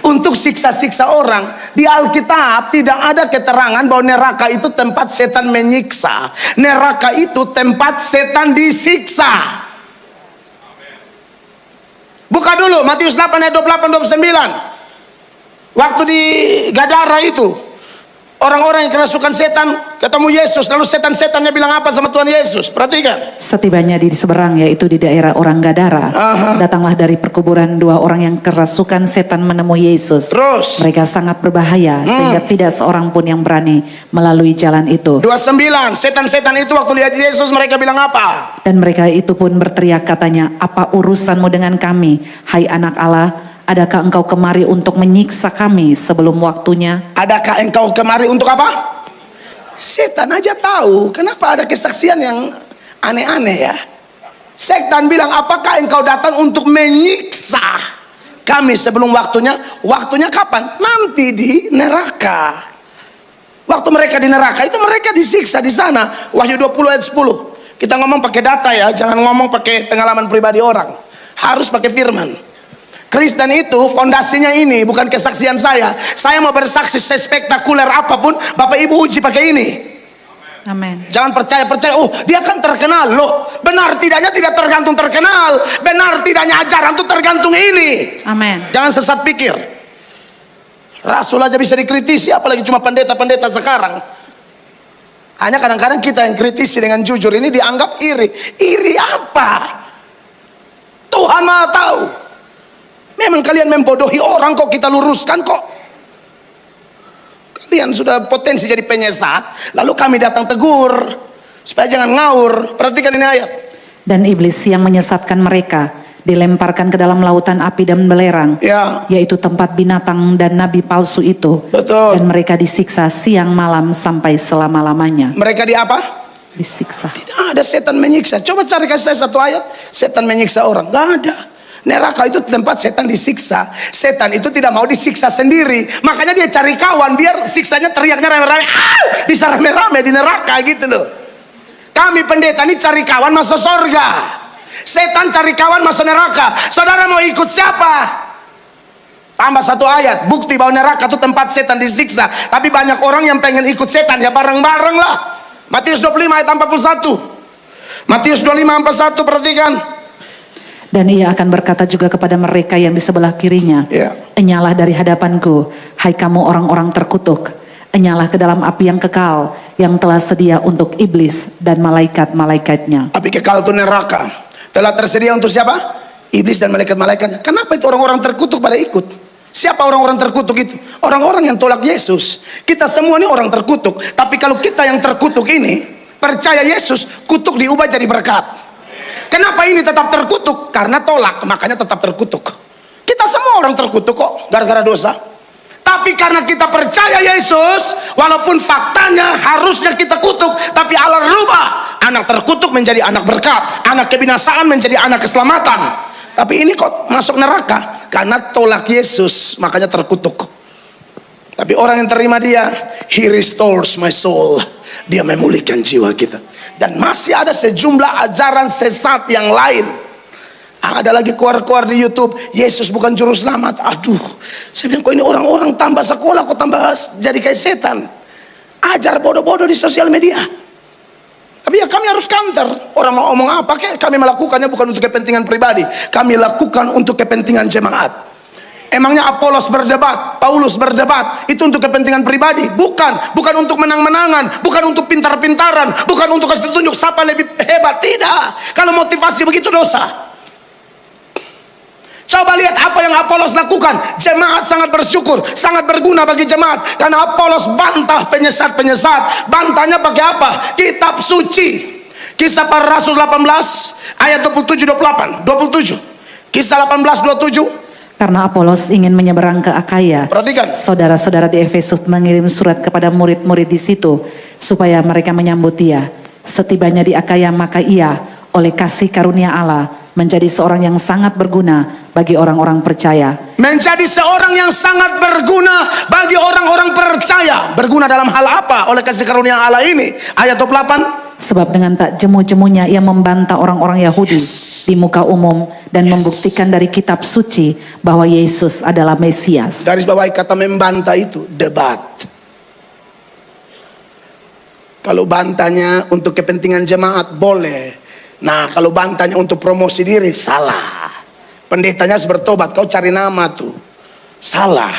Speaker 1: untuk siksa-siksa orang? Di Alkitab tidak ada keterangan bahwa neraka itu tempat setan menyiksa. Neraka itu tempat setan disiksa. Buka dulu Matius 8 ayat 28-29. Waktu di Gadara itu, orang-orang yang kerasukan setan ketemu Yesus, lalu setan-setannya bilang apa sama Tuhan Yesus? Perhatikan.
Speaker 3: Setibanya di seberang, yaitu di daerah orang Gadara, datanglah dari perkuburan 2 orang yang kerasukan setan menemui Yesus.
Speaker 1: Terus
Speaker 3: Mereka sangat berbahaya sehingga tidak seorang pun yang berani melalui jalan itu.
Speaker 1: 29, setan-setan itu waktu lihat Yesus mereka bilang apa?
Speaker 3: Dan mereka itu pun berteriak katanya, apa urusanmu dengan kami, hai anak Allah? Adakah engkau kemari untuk menyiksa kami sebelum waktunya?
Speaker 1: Adakah engkau kemari untuk apa? Setan aja tahu. Kenapa ada kesaksian yang aneh-aneh ya? Setan bilang, apakah engkau datang untuk menyiksa kami sebelum waktunya? Waktunya kapan? Nanti di neraka. Waktu mereka di neraka itu mereka disiksa di sana. Wahyu 20 ayat 10. Kita ngomong pakai data ya, jangan ngomong pakai pengalaman pribadi orang. Harus pakai firman. Kristen itu fondasinya ini, bukan kesaksian saya. Saya mau bersaksi sespektakuler apapun, Bapak Ibu uji pakai ini.
Speaker 3: Amin.
Speaker 1: Jangan percaya, oh dia kan terkenal. Loh, benar tidaknya tidak tergantung terkenal. Benar tidaknya ajaran itu tergantung ini.
Speaker 3: Amin.
Speaker 1: Jangan sesat pikir. Rasul aja bisa dikritisi, apalagi cuma pendeta-pendeta sekarang. Hanya kadang-kadang kita yang kritisi dengan jujur ini dianggap iri. Iri apa? Tuhan Maha tahu. Memang kalian membodohi orang kok, kita luruskan kok. Kalian sudah potensi jadi penyesat, lalu kami datang tegur supaya jangan ngaur. Perhatikan ini ayat.
Speaker 3: Dan iblis yang menyesatkan mereka dilemparkan ke dalam lautan api dan belerang,
Speaker 1: Ya.
Speaker 3: yaitu tempat binatang dan nabi palsu itu.
Speaker 1: Betul.
Speaker 3: Dan mereka disiksa siang malam sampai selama-lamanya.
Speaker 1: Mereka di apa?
Speaker 3: Disiksa.
Speaker 1: Tidak ada setan menyiksa. Coba cari kasih saya satu ayat setan menyiksa orang. Gak ada. Neraka itu tempat setan disiksa. Setan itu tidak mau disiksa sendiri, makanya dia cari kawan biar siksanya teriaknya rame-rame. Bisa rame-rame di neraka gitu loh. Kami pendeta ini cari kawan masuk surga. Setan cari kawan masuk neraka. Saudara mau ikut siapa? Tambah satu ayat, bukti bahwa neraka itu tempat setan disiksa. Tapi banyak orang yang pengen ikut setan, ya bareng-bareng lah. Matius 25 ayat 41. Matius 25 ayat 41, perhatikan.
Speaker 3: Dan ia akan berkata juga kepada mereka yang di sebelah kirinya, Enyalah dari hadapanku, hai kamu orang-orang terkutuk. Enyalah ke dalam api yang kekal, yang telah sedia untuk iblis dan malaikat-malaikatnya.
Speaker 1: Api kekal itu neraka. Telah tersedia untuk siapa? Iblis dan malaikat-malaikatnya. Kenapa itu orang-orang terkutuk pada ikut? Siapa orang-orang terkutuk itu? Orang-orang yang tolak Yesus. Kita semua ini orang terkutuk. Tapi kalau kita yang terkutuk ini percaya Yesus, kutuk diubah jadi berkat. Kenapa ini tetap terkutuk? Karena tolak, makanya tetap terkutuk. Kita semua orang terkutuk kok, gara-gara dosa. Tapi karena kita percaya Yesus, walaupun faktanya harusnya kita kutuk, tapi Allah rubah anak terkutuk menjadi anak berkat, anak kebinasaan menjadi anak keselamatan. Tapi ini kok masuk neraka? Karena tolak Yesus, makanya terkutuk. Tapi orang yang terima dia, He restores my soul. Dia memulihkan jiwa kita. Dan masih ada sejumlah ajaran sesat yang lain. Ada lagi keluar-keluar di YouTube, Yesus bukan juru selamat. Aduh, saya bilang kok ini orang-orang tambah sekolah kok tambah jadi kayak setan. Ajar bodoh-bodoh di sosial media. Tapi ya kami harus counter. Orang mau ngomong apa, kami melakukannya bukan untuk kepentingan pribadi. Kami lakukan untuk kepentingan jemaat. Emangnya Apolos berdebat, Paulus berdebat, itu untuk kepentingan pribadi? Bukan, bukan untuk menang-menangan, bukan untuk pintar-pintaran, bukan untuk kasih tunjuk siapa lebih hebat. Tidak. Kalau motivasi begitu dosa. Coba lihat apa yang Apolos lakukan. Jemaat sangat bersyukur, sangat berguna bagi jemaat, karena Apolos bantah penyesat-penyesat. Bantahnya pakai apa? Kitab suci. Kisah Para Rasul 18 ayat 27. Kisah 18:27.
Speaker 3: Karena Apolos ingin menyeberang ke Akaya,
Speaker 1: perhatikan,
Speaker 3: saudara-saudara di Efesus mengirim surat kepada murid-murid di situ supaya mereka menyambut dia. Setibanya di Akaya, maka ia oleh kasih karunia Allah menjadi seorang yang sangat berguna bagi orang-orang percaya.
Speaker 1: Menjadi seorang yang sangat berguna bagi orang-orang percaya. Berguna dalam hal apa oleh kasih karunia Allah ini? Ayat 28.
Speaker 3: Sebab dengan tak jemu-jemunya ia membantah orang-orang Yahudi di muka umum dan membuktikan dari kitab suci bahwa Yesus adalah Mesias.
Speaker 1: Garis bawahi kata membantah itu, debat. Kalau bantahnya untuk kepentingan jemaat boleh. Nah, kalau bantahnya untuk promosi diri salah. Pendetanya harus bertobat, kau cari nama tuh. Salah.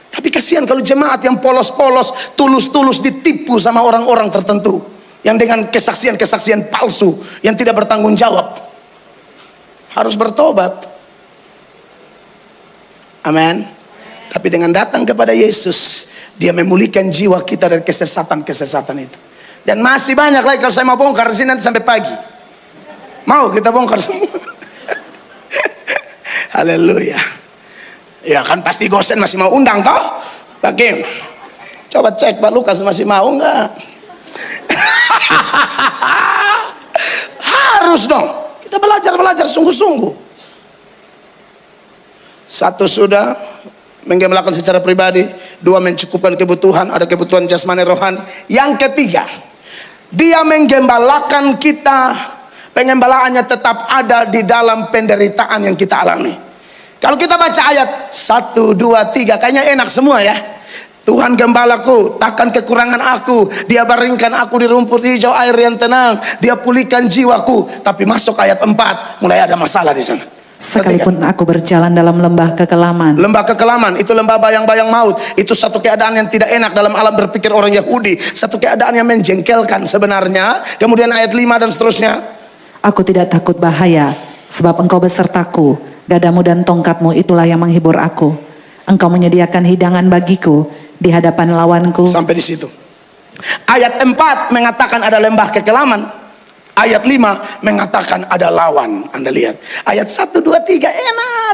Speaker 1: Tapi kasihan kalau jemaat yang polos-polos, tulus-tulus ditipu sama orang-orang tertentu. Yang dengan kesaksian-kesaksian palsu yang tidak bertanggung jawab. Harus bertobat. Amin. Tapi dengan datang kepada Yesus, dia memulihkan jiwa kita dari kesesatan-kesesatan itu. Dan masih banyak lagi, kalau saya mau bongkar di sini nanti sampai pagi. Mau kita bongkar semua. Haleluya. Ya kan pasti Gosen masih mau undang toh? Bagaimana? Coba cek Pak Lukas masih mau enggak? Harus dong. Kita belajar sungguh-sungguh. Satu sudah menggembalakan secara pribadi, dua mencukupkan kebutuhan, ada kebutuhan jasmani rohani. Yang ketiga, dia menggembalakan kita, pengembalaannya tetap ada di dalam penderitaan yang kita alami. Kalau kita baca ayat 1, 2, 3, kayaknya enak semua ya. Tuhan gembalaku, takkan kekurangan aku. Dia baringkan aku di rumput hijau air yang tenang. Dia pulihkan jiwaku. Tapi masuk ayat 4, mulai ada masalah di sana.
Speaker 3: Sekalipun aku berjalan dalam lembah kekelaman.
Speaker 1: Lembah kekelaman, itu lembah bayang-bayang maut. Itu satu keadaan yang tidak enak dalam alam berpikir orang Yahudi. Satu keadaan yang menjengkelkan sebenarnya. Kemudian ayat 5 dan seterusnya.
Speaker 3: Aku tidak takut bahaya, sebab engkau besertaku. Gadamu dan tongkatmu itulah yang menghibur aku. Engkau menyediakan hidangan bagiku di hadapan lawanku.
Speaker 1: Sampai di situ. Ayat 4 mengatakan ada lembah kekelaman. Ayat 5 mengatakan ada lawan. Anda lihat. Ayat 1, 2, 3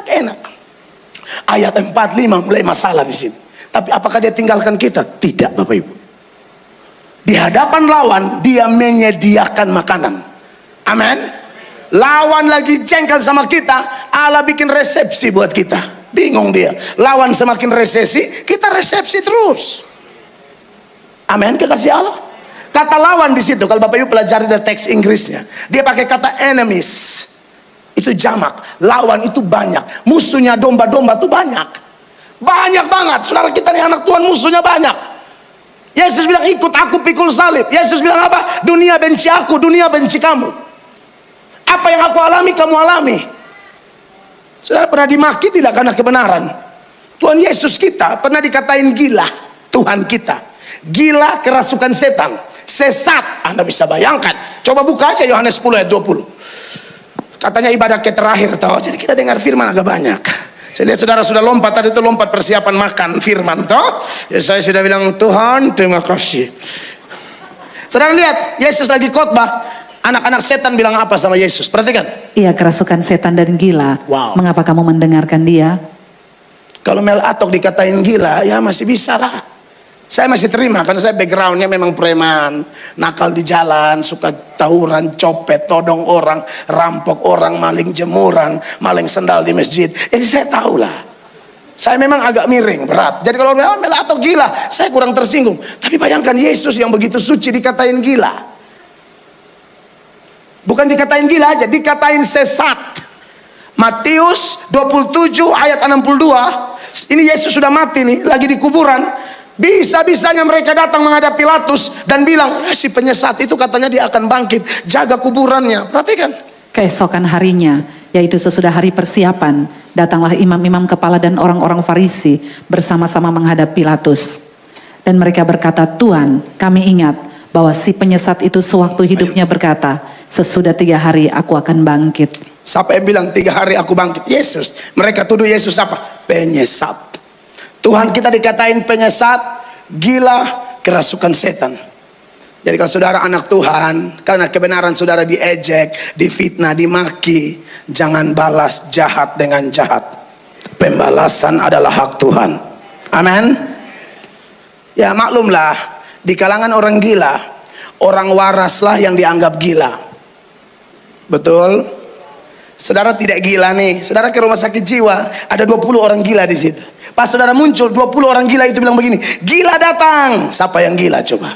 Speaker 1: enak. Ayat 4, 5 mulai masalah di sini. Tapi apakah dia tinggalkan kita? Tidak, Bapak Ibu. Di hadapan lawan dia menyediakan makanan. Amin. Lawan lagi jengkel sama kita, Allah bikin resepsi buat kita. Bingung dia. Lawan semakin resesi, kita resepsi terus. Amin, kekasih Allah. Kata lawan di situ, kalau Bapak Ibu pelajari dari teks Inggrisnya, dia pakai kata enemies. Itu jamak. Lawan itu banyak. Musuhnya domba-domba itu banyak. Banyak banget. Saudara kita nih anak Tuhan musuhnya banyak. Yesus bilang ikut aku pikul salib. Yesus bilang apa? Dunia benci aku, dunia benci kamu. Apa yang aku alami, kamu alami. Saudara pernah dimaki tidak karena kebenaran? Tuhan Yesus kita pernah dikatain gila, Tuhan kita. Gila kerasukan setan, sesat. Anda bisa bayangkan. Coba buka aja Yohanes 10 ayat 20. Katanya ibadah ke terakhir toh. Jadi kita dengar firman agak banyak. Saya lihat saudara sudah lompat, tadi itu lompat persiapan makan firman toh. Ya, saya sudah bilang Tuhan terima kasih. Saudara lihat Yesus lagi khotbah, anak-anak setan bilang apa sama Yesus? Perhatikan.
Speaker 3: Ia kerasukan setan dan gila.
Speaker 1: Wow.
Speaker 3: Mengapa kamu mendengarkan dia?
Speaker 1: Kalau Mel Atok dikatain gila, ya masih bisa lah. Saya masih terima karena saya backgroundnya memang preman, nakal di jalan, suka tawuran, copet, todong orang, rampok orang, maling jemuran, maling sendal di masjid. Jadi saya tahu lah. Saya memang agak miring, berat. Jadi kalau Mel Atok gila, saya kurang tersinggung. Tapi bayangkan Yesus yang begitu suci dikatain gila. Bukan dikatain gila aja, dikatain sesat. Matius 27 ayat 62. Ini Yesus sudah mati nih, lagi di kuburan. Bisa-bisanya mereka datang menghadap Pilatus dan bilang, si penyesat itu katanya dia akan bangkit, jaga kuburannya. Perhatikan.
Speaker 3: Keesokan harinya, yaitu sesudah hari persiapan, datanglah imam-imam kepala dan orang-orang Farisi bersama-sama menghadap Pilatus. Dan mereka berkata, Tuhan, kami ingat bahwa si penyesat itu sewaktu hidupnya berkata, sesudah 3 hari aku akan bangkit.
Speaker 1: Siapa yang bilang 3 hari aku bangkit? Yesus. Mereka tuduh Yesus apa? Penyesat. Tuhan kita dikatain penyesat, gila, kerasukan setan. Jadi kalau saudara anak Tuhan, karena kebenaran saudara diejek, difitnah, dimaki, jangan balas jahat dengan jahat. Pembalasan adalah hak Tuhan. Amin. Ya maklumlah, di kalangan orang gila, orang waraslah yang dianggap gila. Betul? Saudara tidak gila nih, saudara ke rumah sakit jiwa, ada 20 orang gila di situ. Pas saudara muncul, 20 orang gila itu bilang begini, gila datang. Siapa yang gila coba?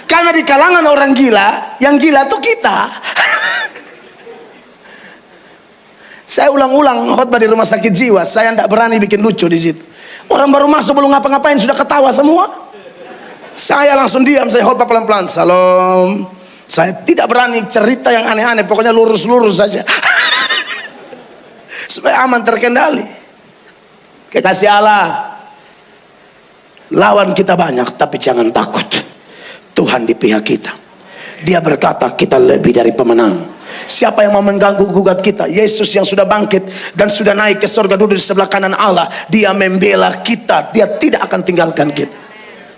Speaker 1: Karena di kalangan orang gila, yang gila tuh kita. Saya ulang-ulang khotbah di rumah sakit jiwa, saya tidak berani bikin lucu di situ. Orang baru masuk belum ngapa-ngapain sudah ketawa semua. Saya langsung diam, saya khotbah pelan-pelan. Salam. Saya tidak berani cerita yang aneh-aneh, pokoknya lurus-lurus saja. Supaya aman terkendali. Kekasih Allah, lawan kita banyak, tapi jangan takut. Tuhan di pihak kita. Dia berkata kita lebih dari pemenang. Siapa yang mau mengganggu gugat kita? Yesus yang sudah bangkit dan sudah naik ke surga, duduk di sebelah kanan Allah. Dia membela kita. Dia tidak akan tinggalkan kita.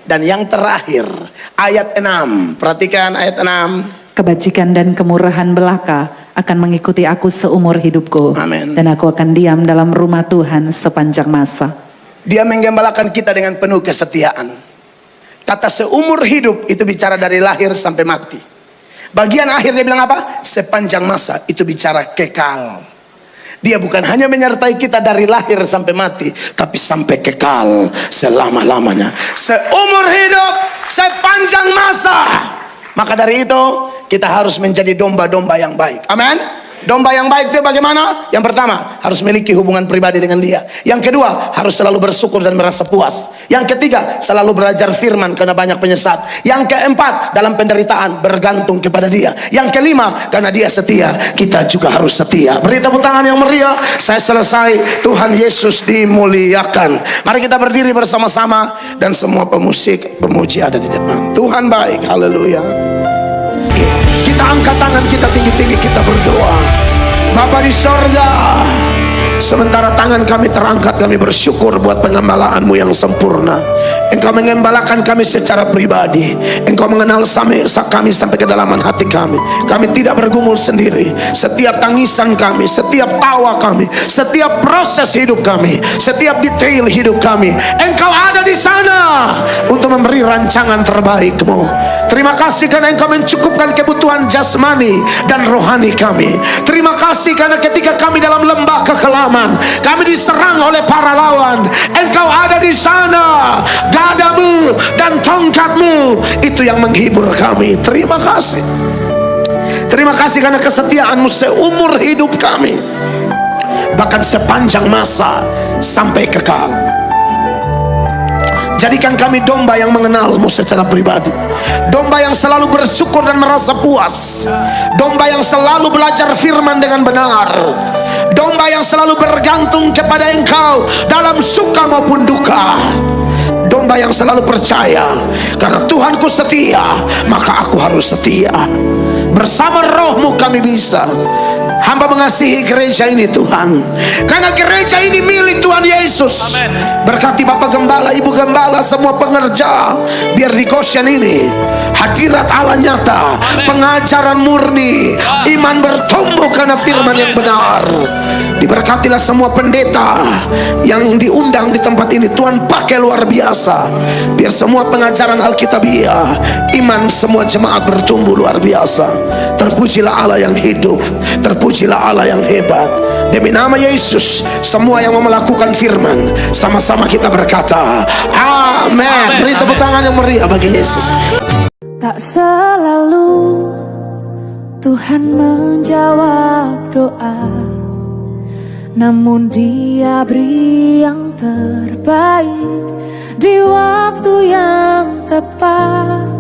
Speaker 1: Dan yang terakhir, ayat 6. Perhatikan ayat 6.
Speaker 3: Kebajikan dan kemurahan belaka akan mengikuti aku seumur hidupku.
Speaker 1: Amin.
Speaker 3: Dan aku akan diam dalam rumah Tuhan sepanjang masa.
Speaker 1: Dia menggembalakan kita dengan penuh kesetiaan. Kata seumur hidup itu bicara dari lahir sampai mati. Bagian akhir dia bilang apa? Sepanjang masa, itu bicara kekal. Dia bukan hanya menyertai kita dari lahir sampai mati, tapi sampai kekal selama-lamanya. Seumur hidup, sepanjang masa. Maka dari itu kita harus menjadi domba-domba yang baik. Amin. Domba yang baik itu bagaimana? Yang pertama, harus memiliki hubungan pribadi dengan Dia. Yang kedua, harus selalu bersyukur dan merasa puas. Yang ketiga, selalu belajar firman karena banyak penyesat. Yang keempat, dalam penderitaan bergantung kepada Dia. Yang kelima, karena Dia setia, kita juga harus setia. Beri tepuk tangan yang meriah. Saya selesai. Tuhan Yesus dimuliakan. Mari kita berdiri bersama-sama dan semua pemusik, pemuji ada di depan. Tuhan baik. Haleluya. Kita angkat tangan kita tinggi-tinggi, kita berdoa. Bapa di sorga, sementara tangan kami terangkat, kami bersyukur buat pengembalaan-Mu yang sempurna. Engkau mengembalakan kami secara pribadi. Engkau mengenal kami sampai kedalaman hati kami. Kami tidak bergumul sendiri. Setiap tangisan kami, setiap tawa kami, setiap proses hidup kami, setiap detail hidup kami, Engkau ada di sana untuk memberi rancangan terbaik-Mu. Terima kasih karena Engkau mencukupkan kebutuhan jasmani dan rohani kami. Terima kasih karena ketika kami dalam lembah kekelaman, kami diserang oleh para lawan, Engkau ada di sana. Gadamu dan tongkat-Mu itu yang menghibur kami. Terima kasih. Terima kasih karena kesetiaan-Mu seumur hidup kami, bahkan sepanjang masa sampai kekal. Jadikan kami domba yang mengenal-Mu secara pribadi, domba yang selalu bersyukur dan merasa puas, domba yang selalu belajar firman dengan benar, domba yang selalu bergantung kepada Engkau dalam suka maupun duka, domba yang selalu percaya karena Tuhanku setia, maka aku harus setia. Bersama Roh-Mu kami bisa. Hamba mengasihi gereja ini Tuhan, karena gereja ini milik Tuhan Yesus. Amen. Berkati Bapak Gembala, Ibu Gembala, semua pengerja, biar di Goshen ini hadirat Allah nyata. Amen. Pengajaran murni, iman bertumbuh karena firman yang benar. Diberkatilah semua pendeta yang diundang di tempat ini, Tuhan pakai luar biasa, biar semua pengajaran Alkitabiah, iman semua jemaat bertumbuh luar biasa. Terpujilah Allah yang hidup, terpujilah Allah yang hebat. Demi nama Yesus, semua yang mau melakukan firman, sama-sama kita berkata amin. Beri tepuk tangan yang meriah bagi Yesus.
Speaker 2: Tak selalu Tuhan menjawab doa, namun Dia beri yang terbaik di waktu yang tepat.